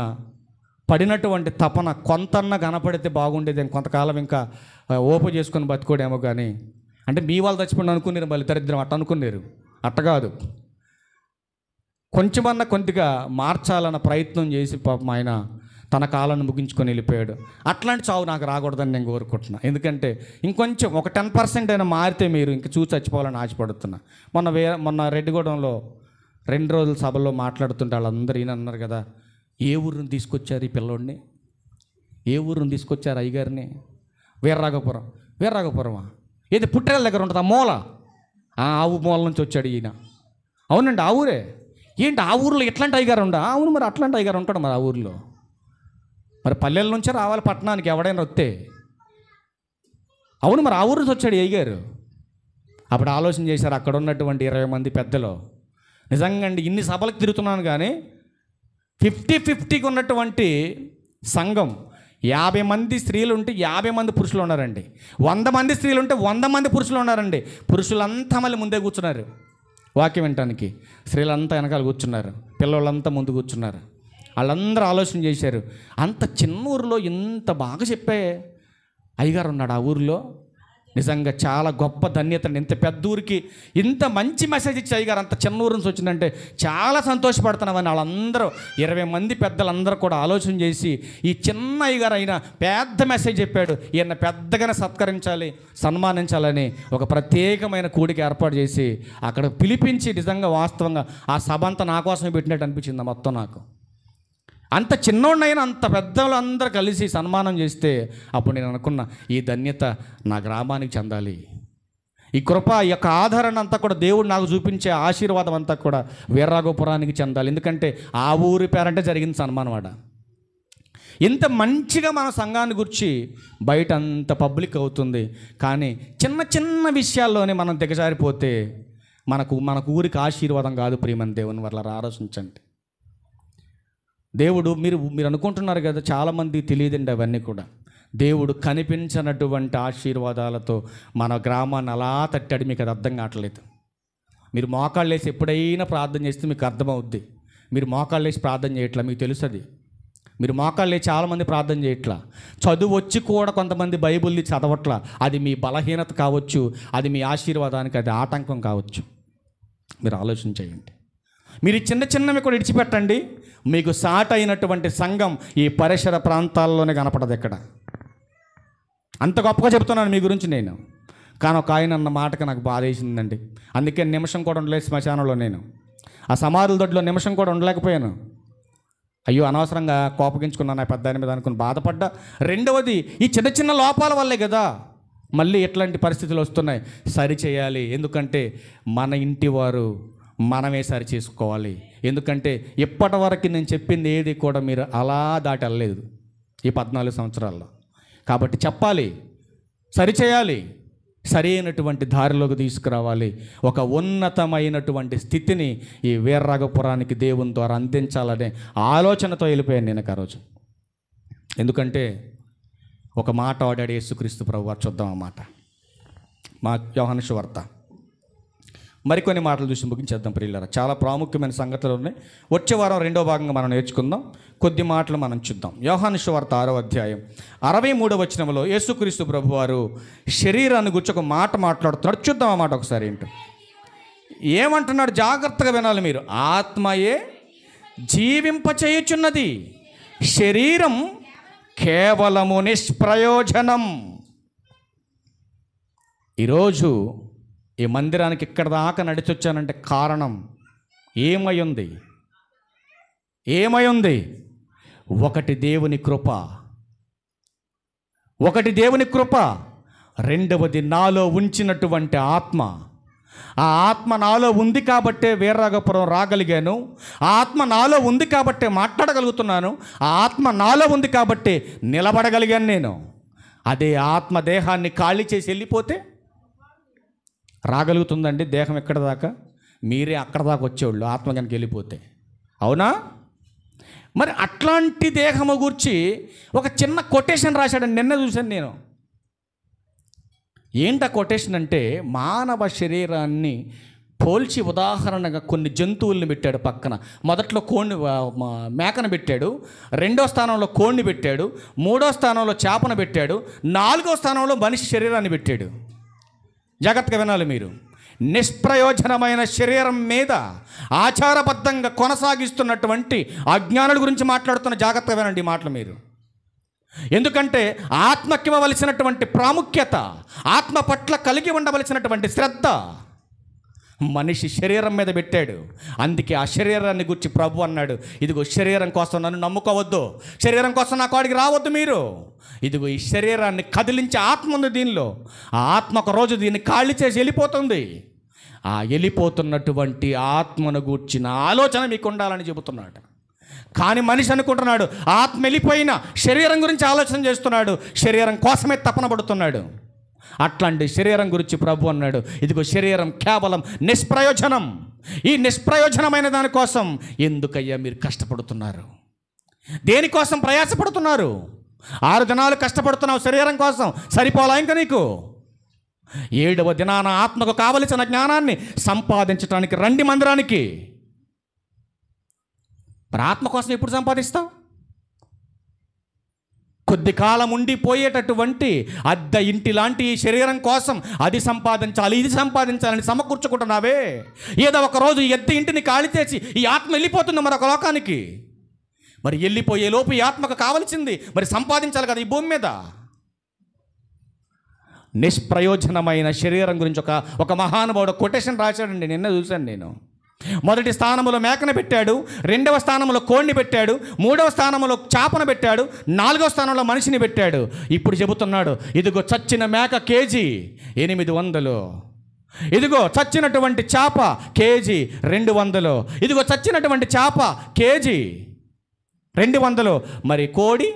పడినటువంటి తపన కొంతన్నా కనపడితే బాగుండేది, కొంతకాలం ఇంకా ఓపు చేసుకొని బతుకోడేమో. కానీ అంటే మీ వాళ్ళు చచ్చిపోయిన అనుకున్నారు, మళ్ళీ దరిద్రం అట్ట అనుకున్నారు. అట్ట కాదు, కొంచెమన్నా కొద్దిగా మార్చాలన్న ప్రయత్నం చేసి పాపం ఆయన తన కాలాన్ని ముగించుకొని వెళ్ళిపోయాడు. అట్లాంటి చావు నాకు రాకూడదని నేను కోరుకుంటున్నా. ఎందుకంటే ఇంకొంచెం ఒక 10% అయినా మారితే మీరు ఇంక చూసి చచ్చిపోవాలని ఆశపడుతున్నా. మొన్న రెడ్డిగూడెంలో 2 రోజుల సభలో మాట్లాడుతుంటే వాళ్ళందరూ ఈయన అన్నారు కదా, ఏ ఊరిని తీసుకొచ్చారు ఈ పిల్లోడిని, ఏ ఊరిని తీసుకొచ్చారు అయ్యగారిని? వీరరాఘవపురమా? ఏది పుట్టేళ్ళ దగ్గర ఉంటుంది ఆ మూల, ఆ మూల నుంచి వచ్చాడు ఈయన. అవునండి, ఆ ఊరే. ఏంటి ఆ ఊరిలో ఎట్లాంటి అయ్యగారు ఉండా? అవును, మరి అట్లాంటి అయ్యగారు ఉంటాడు మరి ఆ ఊరిలో. మరి పల్లెల నుంచే రావాలి పట్టణానికి ఎవడైనా వస్తే. అవును, మరి ఆ ఊరి నుంచి వచ్చాడు అయ్యగారు. అప్పుడు ఆలోచన చేశారు అక్కడ ఉన్నటువంటి 20 మంది పెద్దలు. నిజంగా అండి, ఇన్ని సభలకు తిరుగుతున్నాను కానీ 50-50కి ఉన్నటువంటి సంఘం. 50 మంది స్త్రీలు ఉంటే 50 మంది పురుషులు ఉన్నారండి. 100 మంది స్త్రీలు ఉంటే 100 మంది పురుషులు ఉన్నారండి. పురుషులంతా మళ్ళీ ముందే కూర్చున్నారు వాక్యం వినటానికి, స్త్రీలంతా వెనకాల కూర్చున్నారు, పిల్లలంతా ముందు కూర్చున్నారు. వాళ్ళందరూ ఆలోచన చేశారు, అంత చిన్న ఊరిలో ఇంత బాగా చెప్పే అయ్యగారు ఉన్నాడు ఆ ఊరిలో. నిజంగా చాలా గొప్ప ధన్యత అండి. ఇంత పెద్ద ఊరికి ఇంత మంచి మెసేజ్ ఇచ్చి అయ్యగారు అంత చిన్న ఊరు నుంచి వచ్చిందంటే చాలా సంతోషపడుతున్నామని వాళ్ళందరూ 20 మంది పెద్దలందరూ కూడా ఆలోచన చేసి ఈ చిన్న అయ్యగారు అయినా పెద్ద మెసేజ్ చెప్పాడు, ఈయన పెద్దగానే సత్కరించాలి, సన్మానించాలని ఒక ప్రత్యేకమైన కూడిక ఏర్పాటు చేసి అక్కడ పిలిపించి, నిజంగా వాస్తవంగా ఆ సభ అంతా నా కోసమే పెట్టినట్టు అనిపించింది మొత్తం నాకు. అంత చిన్నోడినైనా అంత పెద్దలందరూ కలిసి సన్మానం చేస్తే అప్పుడు నేను అనుకున్న, ఈ ధన్యత నా గ్రామానికి చెందాలి. ఈ కృప, ఈ యొక్క ఆదరణ అంతా కూడా దేవుడు నాకు చూపించే ఆశీర్వాదం అంతా కూడా వీరరాఘవపురానికి చెందాలి. ఎందుకంటే ఆ ఊరి పేరంటే జరిగింది సన్మానం ఆడ. ఇంత మంచిగా మన సంఘాన్ని గురించి బయట అంత పబ్లిక్ అవుతుంది, కానీ చిన్న చిన్న విషయాల్లోనే మనం దిగజారిపోతే మనకు ఊరికి ఆశీర్వాదం కాదు. ప్రియమైన దేవుని వల్ల ఆలోచించండి. దేవుడు మీరు అనుకుంటున్నారు కదా, చాలామంది తెలియదండి అవన్నీ కూడా. దేవుడు కనిపించినటువంటి ఆశీర్వాదాలతో మన గ్రామాన్ని అలా తట్టాడు. మీకు అది అర్థం కావట్లేదు. మీరు మోకాళ్ళు వేసి ఎప్పుడైనా ప్రార్థన చేస్తే మీకు అర్థమవుద్ది. మీరు మోకాళ్ళు వేసి ప్రార్థన చేయట్లా, మీకు తెలుస్తుంది. మీరు మోకాళ్ళు వేసి చాలామంది ప్రార్థన చేయట్లా. చదువు వచ్చి కూడా కొంతమంది బైబిల్ని చదవట్లా. అది మీ బలహీనత కావచ్చు, అది మీ ఆశీర్వాదానికి అది ఆటంకం కావచ్చు. మీరు ఆలోచన చేయండి. మీరు చిన్న చిన్నవి కూడా విడిచిపెట్టండి. మీకు సాటి అయినటువంటి సంఘం ఈ పరిసర ప్రాంతాల్లోనే కనపడదు ఎక్కడ. అంత గొప్పగా చెప్తున్నాను మీ గురించి నేను. కానీ ఒక ఆయన అన్న మాటకి నాకు బాధ వేసిందండి. అందుకే నిమిషం కూడా ఉండలేదు శ్మశానంలో. నేను ఆ సమాధుల దొడ్లో నిమిషం కూడా ఉండలేకపోయాను. అయ్యో, అనవసరంగా కోపగించుకున్నాను నా పెద్ద ఆయన మీద అనుకుని బాధపడ్డా. రెండవది, ఈ చిన్న చిన్న లోపాల వల్లే కదా మళ్ళీ ఎట్లాంటి పరిస్థితులు వస్తున్నాయి. సరి చేయాలి. ఎందుకంటే మన ఇంటి వారు మనమే సరి చేసుకోవాలి. ఎందుకంటే ఇప్పటి వరకు నేను చెప్పింది ఏది కూడా మీరు అలా దాటి వెళ్ళలేదు ఈ 14 సంవత్సరాల్లో. కాబట్టి చెప్పాలి, సరిచేయాలి. సరైనటువంటి దారిలోకి తీసుకురావాలి. ఒక ఉన్నతమైనటువంటి స్థితిని ఈ వీర్రాఘపురానికి దేవుని ద్వారా అందించాలనే ఆలోచనతో వెళ్ళిపోయాను నేను ఆ రోజు. ఎందుకంటే ఒక మాట వాడాడు యేసుక్రీస్తు ప్రభువారు. చూద్దాం ఆ మాట. మా యోహాను సువార్త మరికొన్ని మాటలు చూసి ముగించేద్దాం ప్రియులారా. చాలా ప్రాముఖ్యమైన సంగతులు ఉన్నాయి. వచ్చే వారం రెండో భాగంగా మనం నేర్చుకుందాం. కొద్ది మాటలు మనం చూద్దాం. యోహాను సువార్త 6వ అధ్యాయం 63వ వచనంలో యేసుక్రీస్తు ప్రభువారు శరీరాన్ని గురించి ఒక మాట మాట్లాడుతున్నాడు. చూద్దాం ఆ మాట ఒకసారి. ఏంటో ఏమంటున్నాడు జాగ్రత్తగా వినాలి మీరు. ఆత్మయే జీవింపచేయుచున్నది, శరీరం కేవలము నిష్ప్రయోజనం. ఈరోజు ఈ మందిరానికి ఇక్కడ దాకా నడిచొచ్చానంటే కారణం ఏమై ఉంది? ఒకటి దేవుని కృప, రెండవది నాలో ఉంచినటువంటి ఆత్మ. ఆ ఆత్మ నాలో ఉంది కాబట్టే వీర్రాఘపురం రాగలిగాను. ఆ ఆత్మ నాలో ఉంది కాబట్టే మాట్లాడగలుగుతున్నాను. ఆ ఆత్మ నాలో ఉంది కాబట్టే నిలబడగలిగాను నేను. అదే ఆత్మ దేహాన్ని ఖాళీ చేసి వెళ్ళిపోతే రాగలుగుతుందండి దేహం ఎక్కడ దాకా? మీరే అక్కడ దాకా వచ్చేవాళ్ళు ఆత్మ కనుక వెళ్ళిపోతే. అవునా? మరి అట్లాంటి దేహము గురించి ఒక చిన్న కొటేషన్ రాశాడండి. నిన్న చూశాను నేను. ఏంటి ఆ కొటేషన్ అంటే, మానవ శరీరాన్ని పోల్చి ఉదాహరణగా కొన్ని జంతువుల్ని పెట్టాడు పక్కన. మొదట్లో మేకను పెట్టాడు, రెండో స్థానంలో కోడిని పెట్టాడు, మూడో స్థానంలో చేపను పెట్టాడు, నాలుగో స్థానంలో మనిషి శరీరాన్ని పెట్టాడు. జాగ్రత్తగా వినాలి మీరు. నిష్ప్రయోజనమైన శరీరం మీద ఆచారబద్ధంగా కొనసాగిస్తున్నటువంటి అజ్ఞానుల గురించి మాట్లాడుతున్న. జాగ్రత్తగా వినండి ఈ మాటలు మీరు. ఎందుకంటే ఆత్మకి ఇవ్వవలసినటువంటి ప్రాముఖ్యత, ఆత్మ పట్ల కలిగి ఉండవలసినటువంటి శ్రద్ధ మనిషి శరీరం మీద పెట్టాడు. అందుకే ఆ శరీరాన్ని గురించి ప్రభు అన్నాడు, ఇదిగో శరీరం కోసం నన్ను నమ్ముకోవద్దు, శరీరం కోసం నా కాడికి రావద్దు మీరు. ఇదిగో ఈ శరీరాన్ని కదిలించే ఆత్మ ఉంది దీనిలో. ఆ ఆత్మ ఒక రోజు దీన్ని ఖాళీ చేసి వెళ్ళిపోతుంది. ఆ వెళ్ళిపోతున్నటువంటి ఆత్మను గూర్చిన ఆలోచన మీకు ఉండాలని చెబుతున్నాడు. కానీ మనిషి అనుకుంటున్నాడు ఆత్మ వెళ్ళిపోయిన శరీరం గురించి ఆలోచన చేస్తున్నాడు, శరీరం కోసమే తపన పడుతున్నాడు. అట్లాంటి శరీరం గురించి ప్రభు అన్నాడు, ఇదిగో శరీరం కేవలం నిష్ప్రయోజనం. ఈ నిష్ప్రయోజనమైన దానికోసం ఎందుకయ్యా మీరు కష్టపడుతున్నారు? దేనికోసం ప్రయాసపడుతున్నారు? 6 దినాలు కష్టపడుతున్నావు శరీరం కోసం, సరిపోలా ఇంకా నీకు? 7వ దినాన ఆత్మకు కావలసిన జ్ఞానాన్ని సంపాదించడానికి రండి మందిరానికి. మరి ఆత్మ కోసం ఎప్పుడు సంపాదిస్తావు? కొద్ది కాలం ఉండిపోయేటటువంటి అద్దె ఇంటి లాంటి ఈ శరీరం కోసం అది సంపాదించాలి, ఇది సంపాదించాలని సమకూర్చుకుంటున్నావే. ఏదో ఒక రోజు ఈ అద్దె ఇంటిని ఖాళీ చేసి ఈ ఆత్మ వెళ్ళిపోతుంది మరొక లోకానికి. మరి వెళ్ళిపోయే లోపు ఈ ఆత్మకు కావలసింది మరి సంపాదించాలి కదా ఈ భూమి మీద. నిష్ప్రయోజనమైన శరీరం గురించి ఒక మహానుభావుడు కొటేషన్ రాశాడండి. నిన్న చూశాను నేను. మొదటి స్థానంలో మేకను పెట్టాడు, రెండవ స్థానంలో కోడిని పెట్టాడు, మూడవ స్థానంలో చేపను పెట్టాడు, నాలుగవ స్థానంలో మనిషిని పెట్టాడు. ఇప్పుడు చెబుతున్నాడు, ఇదిగో చచ్చిన మేక కేజీ 800, ఇదిగో చచ్చినటువంటి చేప కేజీ 200, ఇదిగో చచ్చినటువంటి చేప కేజీ 200, మరి కోడి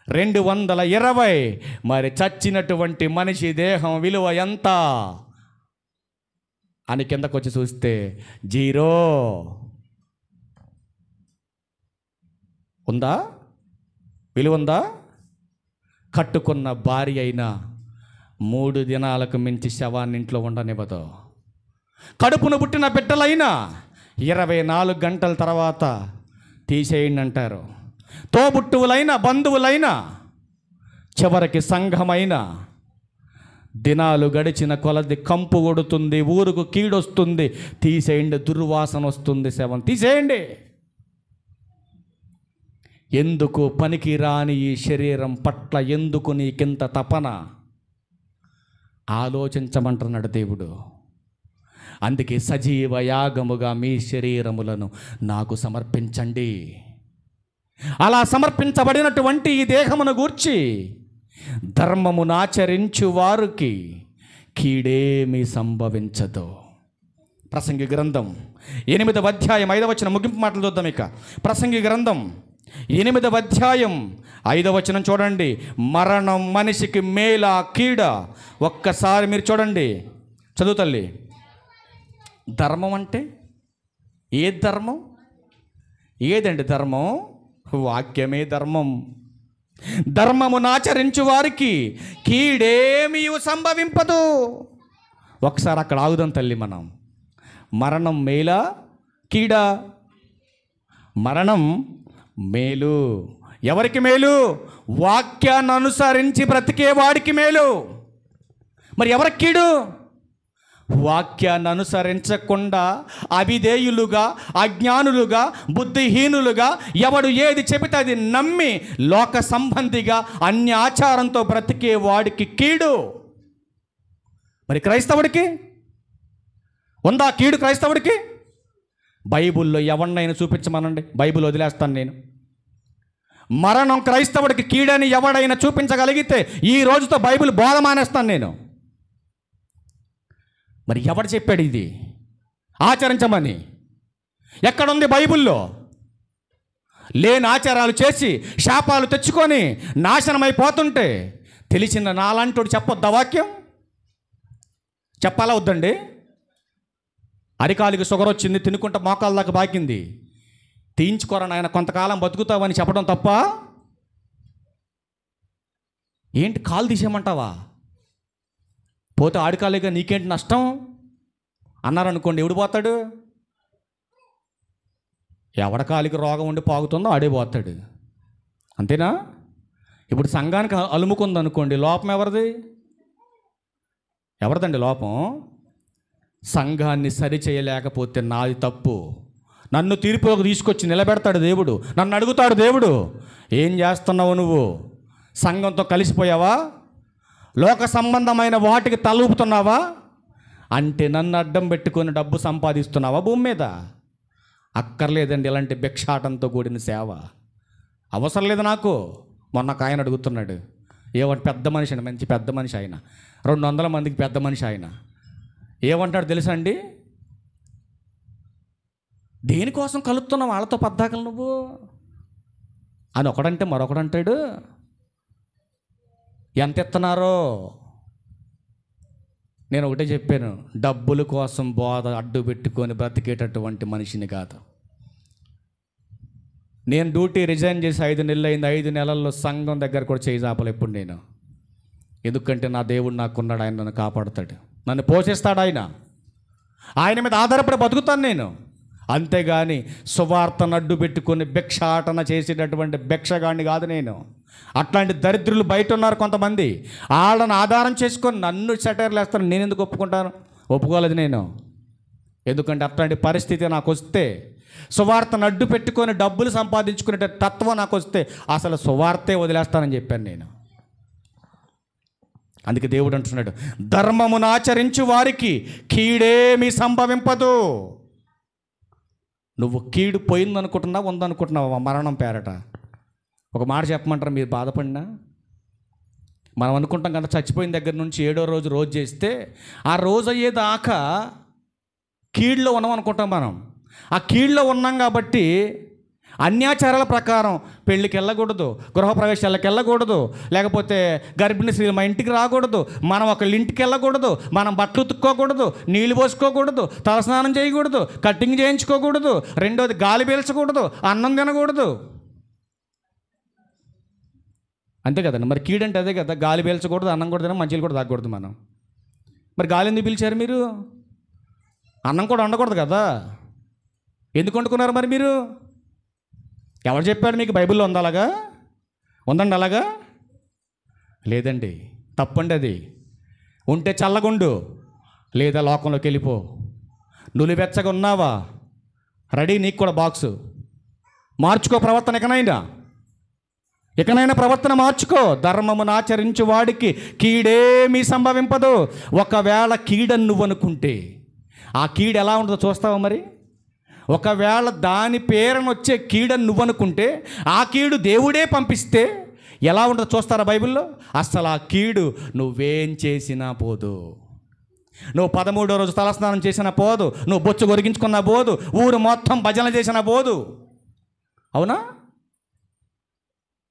220. మరి చచ్చినటువంటి మనిషి దేహం విలువ ఎంత అని కిందకు వచ్చి చూస్తే 0 ఉందా? విలువ ఉందా? కట్టుకున్న భార్య అయినా 3 దినాలకు మించి శవాన్ని ఇంట్లో ఉండనివ్వదు. కడుపును పుట్టిన బిడ్డలైనా 24 గంటల తర్వాత తీసేయండి అంటారు. తోబుట్టువులైనా బంధువులైనా చివరికి సంఘమైన దినాలు గడిచిన కొలది కంపు కొడుతుంది, ఊరుకు కీడొస్తుంది, తీసేయండి, దుర్వాసన వస్తుంది, శవం తీసేయండి. ఎందుకు పనికి రాని ఈ శరీరం పట్ల ఎందుకు నీకింత తపన? ఆలోచించమంటున్నాడు దేవుడు. అందుకే సజీవ యాగముగా మీ శరీరములను నాకు సమర్పించండి. అలా సమర్పించబడినటువంటి ఈ దేహమును గూర్చి ధర్మమునాచరించు వారికి కీడేమీ సంభవించదు. ప్రసంగి గ్రంథం 8వ అధ్యాయం 5వ వచనం ముగింపు మాటలు చూద్దాం. ఇక ప్రసంగి గ్రంథం 8వ అధ్యాయం 5వ వచనం చూడండి. మరణం మనిషికి మేలా కీడా? ఒక్కసారి మీరు చూడండి, చదువు తల్లి. ధర్మం అంటే ఏది ధర్మం? ఏదండి ధర్మం? వాక్యమే ధర్మం. ధర్మమును ఆచరించు వారికి కీడేమీ సంభవింపదు. ఒకసారి అక్కడ ఆగుదాం తల్లి. మనం మరణం మేలా కీడా? మరణం మేలు. ఎవరికి మేలు? వాక్యాన్ని అనుసరించి బ్రతికే వాడికి మేలు. మరి ఎవరికి కీడు? వాక్యాన్ని అనుసరించకుండా అవిధేయులుగా, అజ్ఞానులుగా, బుద్ధిహీనులుగా, ఎవడు ఏది చెబితే అది నమ్మి లోక సంబంధిగా అన్య ఆచారంతో బ్రతికే వాడికి కీడు. మరి క్రైస్తవుడికి ఉందా కీడు? క్రైస్తవుడికి బైబిల్లో ఎవరినైనా చూపించమనండి, బైబిల్ వదిలేస్తాను నేను. మరణం క్రైస్తవుడికి కీడని ఎవడైనా చూపించగలిగితే ఈ రోజుతో బైబిల్ బోధ మానేస్తాను నేను. మరి ఎవడు చెప్పాడు ఇది ఆచరించమని? ఎక్కడుంది బైబిల్లో? లేని ఆచారాలు చేసి శాపాలు తెచ్చుకొని నాశనమైపోతుంటే తెలిసిన నాలాంటోడు చెప్పొద్దా వాక్యం? చెప్పాలా వద్దండి? అరికాలికి షుగర్ వచ్చింది, తినుకుంటా మోకాళ్ళ దాకా బాకింది, తీయించుకోరని ఆయన కొంతకాలం బతుకుతావని చెప్పడం తప్ప? ఏంటి కాలు తీసేయమంటావా? పోతే ఆడికాలేగా నీకేంటి నష్టం అన్నారనుకోండి, ఎవడు పోతాడు? ఎవడ కాలికి రోగం ఉండి పాగుతుందో ఆడే పోతాడు. అంతేనా? ఇప్పుడు సంఘానికి అలుముకుంది అనుకోండి, లోపం ఎవరిది? ఎవరిదండి లోపం? సంఘాన్ని సరిచేయలేకపోతే నాది తప్పు. నన్ను తీర్పులోకి తీసుకొచ్చి నిలబెడతాడు దేవుడు. నన్ను అడుగుతాడు దేవుడు, ఏం చేస్తున్నావు నువ్వు? సంఘంతో కలిసిపోయావా? లోక సంబంధమైన వాటికి తలూపుతున్నావా? అంటే నన్ను అడ్డం పెట్టుకొని డబ్బు సంపాదిస్తున్నావా భూమి మీద? అక్కర్లేదండి ఇలాంటి భిక్షాటంతో కూడిన సేవ, అవసరం లేదు నాకు. మొన్న ఒక ఆయన అడుగుతున్నాడు, ఏమంటే పెద్ద మనిషి అండి, మంచి పెద్ద మనిషి ఆయన, 200 మందికి పెద్ద మనిషి ఆయన. ఏమంటాడు తెలుసా అండి? దేనికోసం కలుపుతున్నావు వాళ్ళతో పద్దాకలు నువ్వు అని ఒకడంటే మరొకడంటాడు, ఎంత ఇస్తున్నారో. నేను ఒకటే చెప్పాను, డబ్బుల కోసం బోధ అడ్డు పెట్టుకొని బ్రతికేటటువంటి మనిషిని కాదు. నేను డ్యూటీ రిజైన్ చేసి 5 నెలలు అయింది. 5 నెలల్లో సంఘం దగ్గర కూడా చేయి చాపలు ఎప్పుడు నేను. ఎందుకంటే నా దేవుడు నాకున్నాడు, ఆయన నన్ను కాపాడుతాడు, నన్ను పోషిస్తాడు, ఆయన మీద ఆధారపడి బతుకుతాను నేను. అంతేగాని సువార్తను అడ్డు పెట్టుకొని భిక్షాటన చేసేటటువంటి భిక్షగాడిని కాదు నేను. అట్లాంటి దరిద్రులు బయట ఉన్నారు కొంతమంది, వాళ్ళని ఆధారం చేసుకొని నన్ను సెటైర్లు వేస్తాను. నేను ఎందుకు ఒప్పుకుంటాను? ఒప్పుకోలేదు నేను. ఎందుకంటే అట్లాంటి పరిస్థితి నాకు వస్తే, సువార్తను అడ్డు పెట్టుకొని డబ్బులు సంపాదించుకునే తత్వం నాకు వస్తే అసలు సువార్తే వదిలేస్తానని చెప్పాను నేను. అందుకే దేవుడు అంటున్నాడు, ధర్మమును ఆచరించు వారికి కీడేమీ సంభవింపదు. నువ్వు కీడు పోయిందనుకుంటున్నావు, ఉందనుకుంటున్నావు మరణం పేరట. ఒక మాట చెప్పమంటారా? మీరు బాధపడినా మనం అనుకుంటాం కదా, చచ్చిపోయిన దగ్గర నుంచి 7వ రోజు చేస్తే ఆ రోజు అయ్యేదాకా కీడులో ఉన్నాం అనుకుంటాం మనం. ఆ కీడులో ఉన్నాం కాబట్టి అన్యాచారాల ప్రకారం పెళ్ళికి వెళ్ళకూడదు, గృహప్రవేశాలకు వెళ్ళకూడదు, లేకపోతే గర్భిణీ స్త్రీలు మా ఇంటికి రాకూడదు, మనం ఒకళ్ళ ఇంటికి వెళ్ళకూడదు, మనం బట్టలు ఉతుక్కోకూడదు, నీళ్ళు పోసుకోకూడదు, తలస్నానం చేయకూడదు, కట్టింగ్ చేయించుకోకూడదు, రెండోది గాలి పీల్చకూడదు, అన్నం తినకూడదు. అంతే కదండి. మరి కీడంటే అదే కదా, గాలి పీల్చకూడదు, అన్నం కూడా తిన, మంచిలు కూడా తాగకూడదు మనం. మరి గాలి ఎందుకు పీల్చారు మీరు? అన్నం కూడా వండకూడదు కదా, ఎందుకు వండుకున్నారు మరి మీరు? ఎవరు చెప్పాడు మీకు? బైబిల్లో ఉంది అలాగా? ఉందండి అలాగా? లేదండి, తప్పండి అది. ఉంటే చల్లగుండు, లేదా లోకంలోకి వెళ్ళిపో. నులివెచ్చగా ఉన్నావా? రెడీ, నీకు కూడా బాక్సు. మార్చుకో ప్రవర్తన, ఇకనైనా ప్రవర్తన మార్చుకో. ధర్మమును ఆచరించు వాడికి కీడేమీ సంభవింపదు. ఒకవేళ కీడని నువ్వు అనుకుంటే ఆ కీడు ఎలా ఉంటుందో చూస్తావా మరి? ఒకవేళ దాని పేరును వచ్చే కీడని నువ్వు అనుకుంటే ఆ కీడు దేవుడే పంపిస్తే ఎలా ఉంటుందో చూస్తారా బైబిల్లో? అసలు ఆ కీడు నువ్వేం చేసినా పోదు. నువ్వు 13వ రోజు తలస్నానం చేసినా పోదు, నువ్వు బొచ్చు గొరిగించుకున్నా పోదు, ఊరు మొత్తం భజన చేసినా పోదు. అవునా?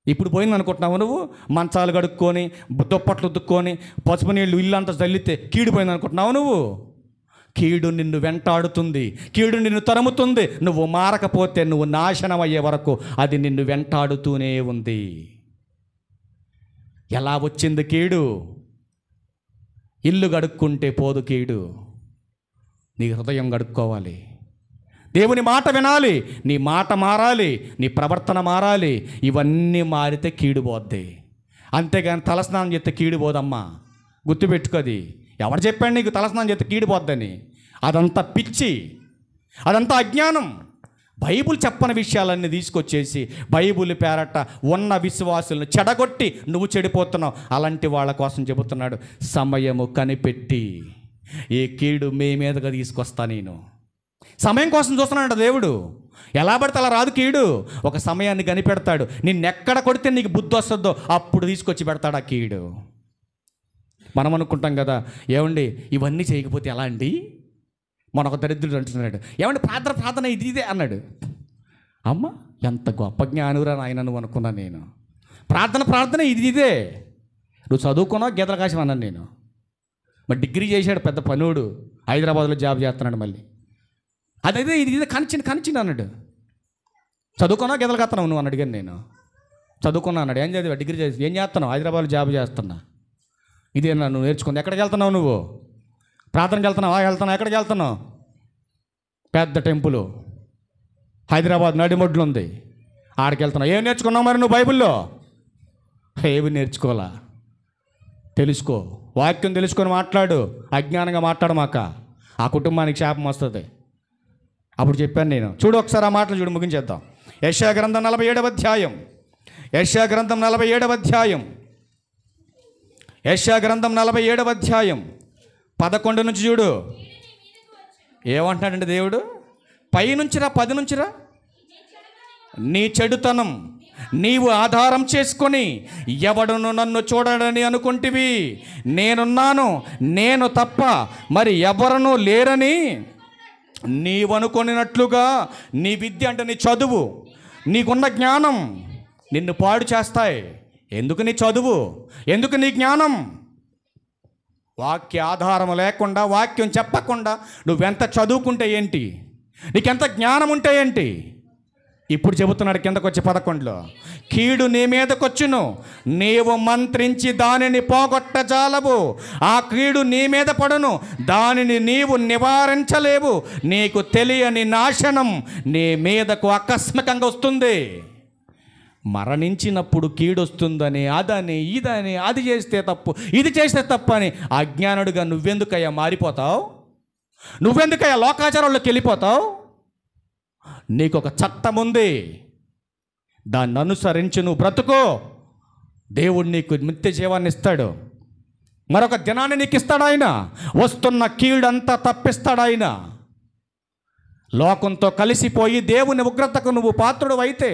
ఇప్పుడు పోయింది అనుకుంటున్నావు నువ్వు? మంచాలు కడుక్కొని దుప్పట్లు ఉతుక్కొని పసుపు నీళ్ళు ఇల్లంతా చల్లితే కీడు పోయింది అనుకుంటున్నావు నువ్వు? కీడు నిన్ను వెంటాడుతుంది, కీడు నిన్ను తరుముతుంది. నువ్వు మారకపోతే నువ్వు నాశనం అయ్యే వరకు అది నిన్ను వెంటాడుతూనే ఉంది. ఎలా వచ్చింది కీడు? ఇల్లు గడుక్కుంటే పోదు కీడు, నీ హృదయం గడుక్కోవాలి. దేవుని మాట వినాలి, నీ మాట మారాలి, నీ ప్రవర్తన మారాలి. ఇవన్నీ మారితే కీడు పోద్ది. అంతేగాని తలస్నానం చేస్తే కీడు పోదమ్మా, గుర్తుపెట్టుకోది. ఎవరు చెప్పాడు నీకు తలస్నానం చేస్తే కీడు పోద్దని? అదంతా పిచ్చి, అదంతా అజ్ఞానం. బైబుల్ చెప్పని విషయాలన్నీ తీసుకొచ్చేసి బైబుల్ పేరట ఉన్న విశ్వాసులను చెడగొట్టి నువ్వు చెడిపోతున్నావు. అలాంటి వాళ్ళ కోసం చెబుతున్నాడు, సమయము కనిపెట్టి ఏ కీడు మీ మీదగా తీసుకొస్తా. నేను సమయం కోసం చూస్తున్నాడు దేవుడు. ఎలా పడితే అలా రాదు కీడు. ఒక సమయాన్ని కనిపెడతాడు. నిన్నెక్కడ కొడితే నీకు బుద్ధి వస్తుందో అప్పుడు తీసుకొచ్చి పెడతాడు ఆ కీడు. మనం అనుకుంటాం కదా, ఏమండి ఇవన్నీ చేయకపోతే ఎలా అండి? మనొక దరిద్రుడు అంటున్నాడు, ఏమండి ప్రార్థన ఇదే అన్నాడు. అమ్మ ఎంత గొప్ప జ్ఞానురా నాయన నువ్వు అనుకున్నా నేను. ప్రార్థన ఇదే. నువ్వు చదువుకున్నావు గీతల కాశం అన్నాను నేను. మరి డిగ్రీ చేశాడు పెద్ద పనుడు, హైదరాబాద్లో జాబ్ చేస్తున్నాడు. మళ్ళీ అదైతే ఇది కనిచింది అన్నాడు. చదువుకున్నావు గీతలు కత్తన్నావు నువ్వు అని అడిగాను నేను. చదువుకున్నా అన్నాడు. ఏం చదివా? డిగ్రీ చేసి. ఏం చేస్తున్నావు? హైదరాబాద్లో జాబ్ చేస్తున్నా. ఇదే నువ్వు నేర్చుకుంది. ఎక్కడికి వెళ్తున్నావు నువ్వు? ప్రార్థనకి వెళ్తున్నావా? వెళ్తున్నావు. ఎక్కడికి వెళ్తున్నావు? పెద్ద టెంపుల్ హైదరాబాద్ నడిమొడ్లు ఉంది, ఆడికి వెళ్తున్నావు. ఏం నేర్చుకున్నావు మరి నువ్వు బైబిల్లో? ఏమి నేర్చుకోవాలా? తెలుసుకో, వాక్యం తెలుసుకొని మాట్లాడు. అజ్ఞానంగా మాట్లాడమాక, ఆ కుటుంబానికి శాపం వస్తుంది. అప్పుడు చెప్పాను నేను. చూడు ఒకసారి ఆ మాటలు చూడు, ముగించేద్దాం. యెషయా గ్రంథం 47వ అధ్యాయం. యెషయా గ్రంథం 47వ అధ్యాయం. యెషయా గ్రంథం 47వ అధ్యాయం 11 నుంచి చూడు. ఏమంటున్నాడంటే దేవుడు, పైనుంచిరా 10 నుంచిరా, నీ చెడుతనం నీవు ఆధారం చేసుకొని ఎవడును నన్ను చూడడని అనుకుంటివి. నేనున్నాను, నేను తప్ప మరి ఎవరనూ లేరని నీవనుకొనినట్లుగా నీ విద్య అంటే నీ చదువు, నీకున్న జ్ఞానం నిన్ను పాడు చేస్తాయి. ఎందుకు నీ చదువు? ఎందుకు నీ జ్ఞానం? వాక్య ఆధారం లేకుండా, వాక్యం చెప్పకుండా నువ్వెంత చదువుకుంటే ఏంటి, నీకెంత జ్ఞానం ఉంటే ఏంటి? ఇప్పుడు చెబుతున్నాడు కిందకు వచ్చి 11లో, కీడు నీ మీదకొచ్చును, నీవు మంత్రించి దానిని పోగొట్టజాలవు. ఆ కీడు నీ మీద పడును, దానిని నీవు నివారించలేవు. నీకు తెలియని నాశనం నీ మీదకు ఆకస్మికంగా వస్తుంది. మరణించినప్పుడు కీడొస్తుందని, అదని ఇదని, అది చేస్తే తప్పు, ఇది చేస్తే తప్పు అని అజ్ఞానుడిగా నువ్వెందుకయ్యా మారిపోతావు? నువ్వెందుకయ్యా లోకాచారంలోకి వెళ్ళిపోతావు? నీకు ఒక చట్టం ఉంది, దాన్ని అనుసరించి నువ్వు బ్రతుకో. దేవుడు నీకు నిత్య జీవాన్ని ఇస్తాడు. మరొక దినాన్ని నీకు ఇస్తాడు ఆయన. వస్తున్న కీడంతా తప్పిస్తాడు ఆయన. లోకంతో కలిసిపోయి దేవుని ఉగ్రతకు నువ్వు పాత్రుడు అయితే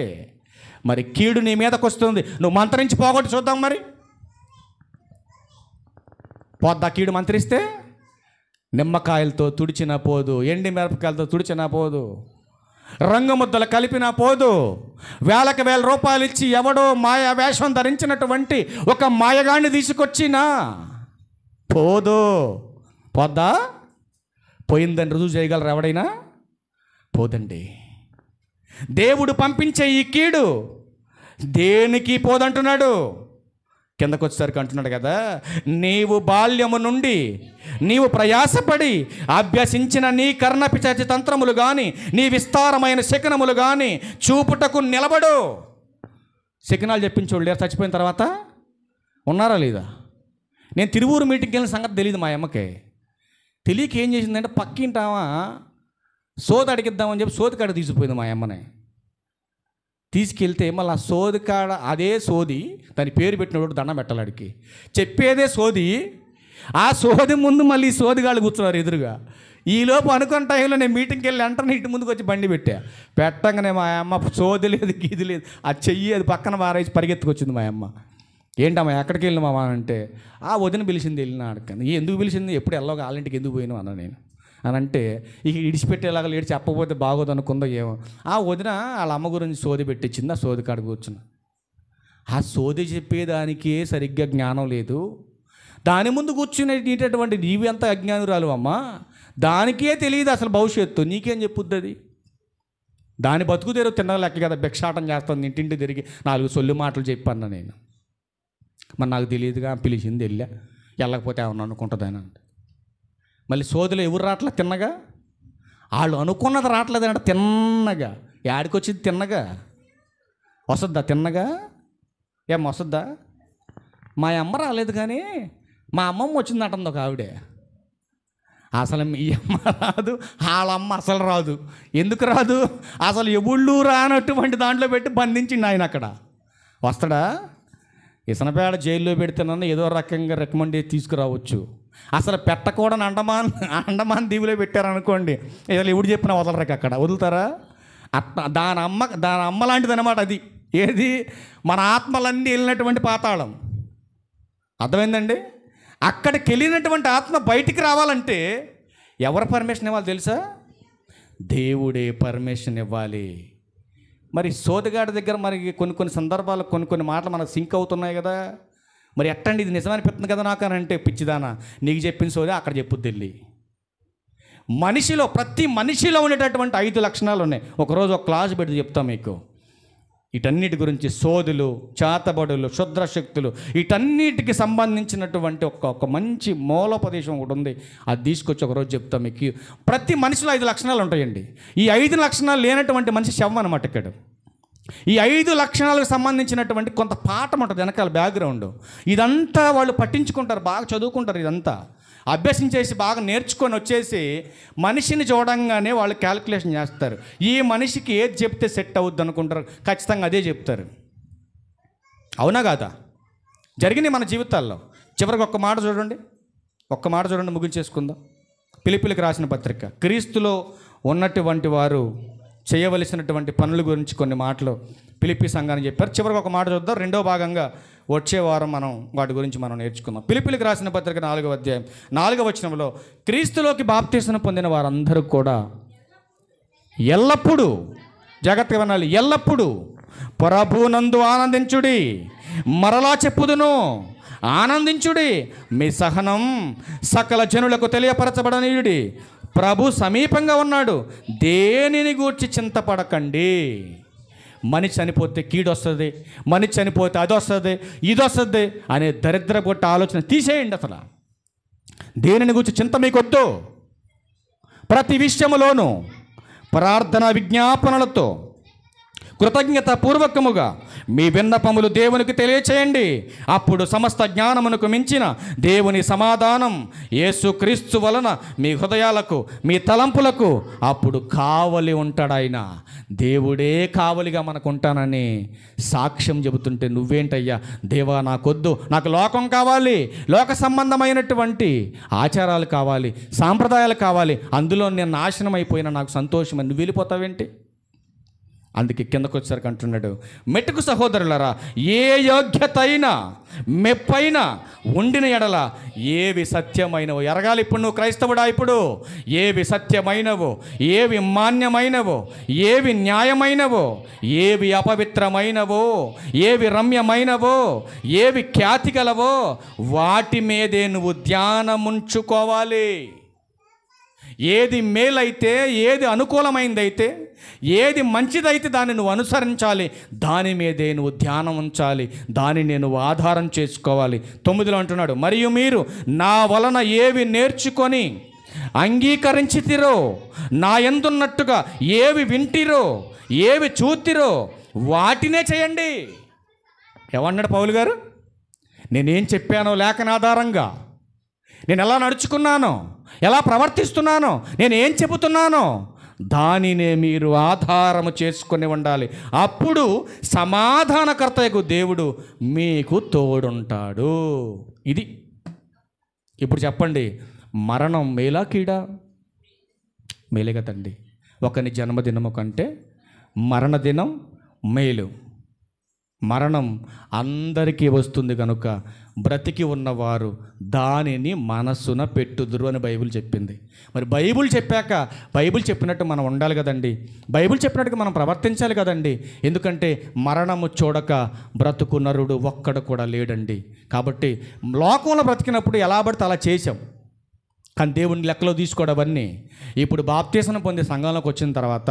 మరి కీడు నీ మీదకు వస్తుంది. నువ్వు మంత్రించి పోగొట్టు చూద్దాం. మరి పోద్దా కీడు మంత్రిస్తే? నిమ్మకాయలతో తుడిచినా పోదు, ఎండి మిరపకాయలతో తుడిచినా పోదు, రంగు ముద్దలు కలిపినా పోదు. వేలకు వేల రూపాయలు ఇచ్చి ఎవడో మాయా వేషం ధరించినటువంటి ఒక మాయగాన్ని తీసుకొచ్చినా పోదు. పోద్దా? పోయిందని రుజువు చేయగలరు ఎవడైనా? పోదండి. దేవుడు పంపించే ఈ కీడు దేనికి పోదంటున్నాడు. కిందకు వచ్చేసరికి అంటున్నాడు కదా, నీవు బాల్యము నుండి నీవు ప్రయాసపడి అభ్యసించిన నీ కర్ణపిశాచి తంత్రములు కానీ, నీ విస్తారమైన శకునములు కానీ చూపుటకు నిలబడు. శకునాలు చెప్పించోళ్ళు లేరు చచ్చిపోయిన తర్వాత? ఉన్నారా లేదా? నేను తిరువూరు మీటింగ్కి వెళ్ళిన సంగతి తెలియదు మా అమ్మకి. తెలియక ఏం చేసిందంటే పక్కింటామా సోది అడిగిద్దామని చెప్పి సోది కాడ తీసుకుపోయింది మా అమ్మని. తీసుకెళ్తే మళ్ళీ ఆ సోది కాడ అదే సోది, దాని పేరు పెట్టినప్పుడు దండం పెట్టాలడికి చెప్పేదే సోది. ఆ సోది ముందు మళ్ళీ సోదిగాళ్ళు కూర్చున్నారు ఎదురుగా. ఈలోపు అనుకున్న టైంలో నేను మీటింగ్కి వెళ్ళి వెంటనే ఇంటి ముందుకు వచ్చి బండి పెట్టంగానే మా అమ్మ సోది లేదు గీది లేదు, ఆ చెయ్యి అది పక్కన వారేసి పరిగెత్తుకొచ్చింది మా అమ్మ. ఏంటమ్మా ఎక్కడికి వెళ్ళిన మామ అంటే, ఆ వదిన పిలిచింది వెళ్ళిన అడగండి. ఎందుకు పిలిచింది? ఎప్పుడు వెళ్ళగా వాళ్ళింటికి ఎందుకు పోయినావు అన్నా నేను అని అంటే, ఇక ఇడిచిపెట్టేలాగా లేడి చెప్పకపోతే బాగోదు అనుకుందో ఏమో. ఆ వదిన వాళ్ళ అమ్మ గురించి సోది పెట్టించింది, ఆ సోది కాడ కూర్చున్నా. ఆ సోది చెప్పేదానికే సరిగ్గా జ్ఞానం లేదు, దాని ముందు కూర్చునేటటువంటి నీవి ఎంత అజ్ఞానురాలు అమ్మా, దానికే తెలియదు అసలు భవిష్యత్తు, నీకేం చెప్పుద్ది అది? దాని బతుకు తెరువు తిన్న లెక్క కదా, భిక్షాటం చేస్తుంది, ఇంటింటి తిరిగి 4 సొల్లు మాటలు చెప్పాను నేను. మరి నాకు తెలియదుగా, పిలిచింది వెళ్ళకపోతే ఏమన్నా అనుకుంటుందని అంటే. మళ్ళీ సోదులు ఎవరు రావట్లే తిన్నగా, వాళ్ళు అనుకున్నది రావట్లేదంటే తిన్నగా. యాడికొచ్చింది తిన్నగా? వస్తుందా తిన్నగా? ఏం వస్తుందా? మా అమ్మ రాలేదు కానీ మా అమ్మమ్మ వచ్చిందంటుంది ఒక ఆవిడే. అసలు మీ అమ్మ రాదు, వాళ్ళమ్మ అసలు రాదు. ఎందుకు రాదు? అసలు ఎవుళ్ళు రానటువంటి దాంట్లో పెట్టి బంధించిండు ఆయన. అక్కడ వస్తాడా? ఇసనపేట జైల్లో పెడితేనన్నా ఏదో రకంగా రికమెండ్ చేసి తీసుకురావచ్చు. అసలు పెట్టకూడని అండమాన్ దీవులో పెట్టారనుకోండి, అసలు ఎవడు చెప్పినా వదలరాక, అక్కడ వదులుతారా? అట్లా దాని అమ్మ లాంటిది అనమాట అది. ఏది? మన ఆత్మలన్నీ వెళ్ళినటువంటి పాతాళం. అర్థమైందండి? అక్కడికి వెళ్ళినటువంటి ఆత్మ బయటికి రావాలంటే ఎవరు పర్మిషన్ ఇవ్వాలి తెలుసా? దేవుడే పర్మిషన్ ఇవ్వాలి. మరి సోదగాడి దగ్గర మరి కొన్ని సందర్భాలు కొన్ని మాటలు మనకు సింక్ అవుతున్నాయి కదా. మరి ఎట్టండి ఇది నిజమనిపిస్తుంది కదా నాకు అని అంటే, పిచ్చిదానా నీకు చెప్పిన సోదే అక్కడ చెప్పుద్ది వెళ్ళి. మనిషిలో, ప్రతి మనిషిలో ఉండేటటువంటి 5 లక్షణాలు ఉన్నాయి. ఒకరోజు ఒక క్లాస్ పెట్టి చెప్తాం మీకు వీటన్నిటి గురించి. సోదులు, చేతబడులు, క్షుద్రశక్తులు, వీటన్నిటికి సంబంధించినటువంటి ఒక మంచి మూలోపదేశం ఒకటి ఉంది. అది తీసుకొచ్చి ఒకరోజు చెప్తాం మీకు. ప్రతి మనిషిలో 5 లక్షణాలు ఉంటాయండి. ఈ 5 లక్షణాలు లేనటువంటి మనిషి శవం అనమాట. ఇక్కడ ఈ 5 లక్షణాలకు సంబంధించినటువంటి కొంత పాఠం ఉంటుంది వెనకాల, బ్యాక్గ్రౌండ్. ఇదంతా వాళ్ళు పట్టించుకుంటారు, బాగా చదువుకుంటారు, ఇదంతా అభ్యసించేసి బాగా నేర్చుకొని వచ్చేసి మనిషిని చూడంగానే వాళ్ళు క్యాలిక్యులేషన్ చేస్తారు. ఈ మనిషికి ఏది చెప్తే సెట్ అవుద్ది అనుకుంటారు, ఖచ్చితంగా అదే చెప్తారు. అవునా కాదా? జరిగినాయి మన జీవితాల్లో. చివరికి ఒక్క మాట చూడండి, ముగించేసుకుందాం. ఫిలిప్పీయులకు రాసిన పత్రిక. క్రీస్తులో ఉన్నటువంటి వారు చేయవలసినటువంటి పనుల గురించి కొన్ని మాటలు ఫిలిప్పీ సంఘాన్ని చెప్పారు. చివరికి ఒక మాట చూద్దాం. 2వ భాగంగా వచ్చే వారం మనం వాటి గురించి నేర్చుకుందాం. ఫిలిప్పీయులకు రాసిన పత్రిక 4వ అధ్యాయం 4వ వచనంలో, క్రీస్తులోకి బాప్తీసం పొందిన వారందరూ కూడా ఎల్లప్పుడూ, జాగ్రత్తగా వినాలి, ఎల్లప్పుడూ ప్రభువునందు ఆనందించుడి. మరలా చెప్పుదును, ఆనందించుడి. మీ సహనం సకల జనులకు తెలియపరచబడనీయుడి. ప్రభు సమీపంగా ఉన్నాడు. దేనిని గూర్చి చింతపడకండి. మనిషి చనిపోతే కీడు వస్తుంది, మనిషి చనిపోతే అది వస్తుంది, ఇది వస్తుంది అనే దరిద్రపొట్ట ఆలోచన తీసేయండి. అసలు దేనిని గురించి చింత మీకొద్దు. ప్రతి విషయములోనూ ప్రార్థన విజ్ఞాపనలతో కృతజ్ఞత పూర్వకముగా మీ విన్నపములు దేవునికి తెలియచేయండి. అప్పుడు సమస్త జ్ఞానమునకు మించిన దేవుని సమాధానం యేసుక్రీస్తు వలన మీ హృదయాలకు, మీ తలంపులకు అప్పుడు కావలి ఉంటాడు. ఆయన దేవుడే కావలిగా మనకు ఉంటానని సాక్ష్యం చెబుతుంటే, నువ్వేంటయ్యా దేవా నాకొద్దు, నాకు లోకం కావాలి, లోక సంబంధమైనటువంటి ఆచారాలు కావాలి, సాంప్రదాయాలు కావాలి, అందులో నేను నాశనం అయిపోయినా నాకు సంతోషం అని నువ్వు వెళ్ళిపోతావేంటి? అందుకే కిందకు వచ్చేసరికి అంటున్నాడు, మెట్టుకు సహోదరులరా, ఏ యోగ్యత అయినా మెప్పైనా ఉండిన ఎడల ఏవి సత్యమైనవో ఎరగాలి. ఇప్పుడు నువ్వు క్రైస్తవుడా? ఇప్పుడు ఏవి సత్యమైనవో, ఏవి మాన్యమైనవో, ఏవి న్యాయమైనవో, ఏవి అపవిత్రమైనవో, ఏవి రమ్యమైనవో, ఏవి ఖ్యాతి గలవో వాటి మీదే నువ్వు ధ్యానముంచుకోవాలి. ఏది మేలైతే, ఏది అనుకూలమైందైతే, ఏది మంచిదైతే దాన్ని నువ్వు అనుసరించాలి, దాని మీదే నువ్వు ధ్యానం ఉంచాలి, దానిని నువ్వు ఆధారం చేసుకోవాలి. 9లో అంటున్నాడు, మరియు మీరు నా వలన ఏవి నేర్చుకొని అంగీకరించితిరో, నా యందున్నట్టుగా ఏవి వింటిరో, ఏవి చూతిరో వాటినే చేయండి. ఏమన్నాడు పౌలు గారు? నేనేం చెప్పానో లేఖన ఆధారంగా, నేను ఎలా నడుచుకున్నానో, ఎలా ప్రవర్తిస్తున్నానో, నేను ఏం చెబుతున్నానో దానినే మీరు ఆధారము చేసుకొని ఉండాలి. అప్పుడు సమాధానకర్తయకు దేవుడు మీకు తోడుంటాడు. ఇది ఇప్పుడు చెప్పండి, మరణం మేలా కీడా? మేలే కదండి. ఒకని జన్మదినము కంటే మరణదినం మేలు. మరణం అందరికీ వస్తుంది కనుక బ్రతికి ఉన్నవారు దానిని మనసున పెట్టుదురు అని బైబిల్ చెప్పింది. మరి బైబిల్ చెప్పాక బైబిల్ చెప్పినట్టు మనం ఉండాలి కదండి, బైబిల్ చెప్పినట్టుగా మనం ప్రవర్తించాలి కదండి. ఎందుకంటే మరణము చూడక బ్రతుకు నరుడు ఒక్కడు కూడా లేడండి. కాబట్టి లోకంలో బ్రతికినప్పుడు ఎలా పడితే అలా చేశాం, కానీ దేవుని లెక్కలో తీసుకోవడం అవన్నీ. ఇప్పుడు బాప్తీసం పొందే సంఘంలోకి వచ్చిన తర్వాత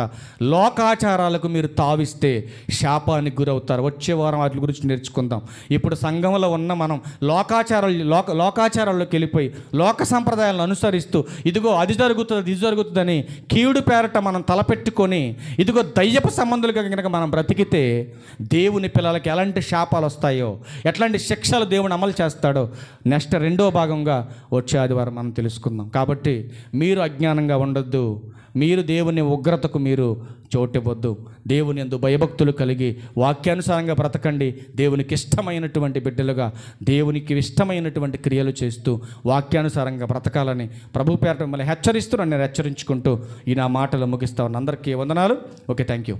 లోకాచారాలకు మీరు తావిస్తే శాపానికి గురవుతారు. వచ్చే వారం వాటి గురించి నేర్చుకుందాం. ఇప్పుడు సంఘంలో ఉన్న మనం లోకాచారాల్లోకి వెళ్ళిపోయి లోక సంప్రదాయాలను అనుసరిస్తూ ఇదిగో అది జరుగుతుంది ఇది జరుగుతుందని కీడు పేరట మనం తలపెట్టుకొని ఇదిగో దయ్యపు సంబంధులుగా కనుక మనం బ్రతికితే దేవుని పిల్లలకి ఎలాంటి శాపాలు వస్తాయో, ఎట్లాంటి శిక్షలు దేవుని అమలు చేస్తాడో నెక్స్ట్ 2వ భాగంగా వచ్చే ఆదివారం మనం తెలుసుకుందాం. కాబట్టి మీరు అజ్ఞానంగా ఉండొద్దు, మీరు దేవుని ఉగ్రతకు మీరు చోటివ్వద్దు. దేవుని యందు భయభక్తులు కలిగి వాక్యానుసారంగా బ్రతకండి. దేవునికి ఇష్టమైనటువంటి బిడ్డలుగా దేవునికి ఇష్టమైనటువంటి క్రియలు చేస్తూ వాక్యానుసారంగా బ్రతకాలని ప్రభు పేరట మిమ్మల్ని హెచ్చరిస్తూ నన్ను హెచ్చరించుకుంటూ ఈ నా మాటలు ముగిస్తా ఉన్నాను. అందరికీ వందనాలు. Okay, thank you.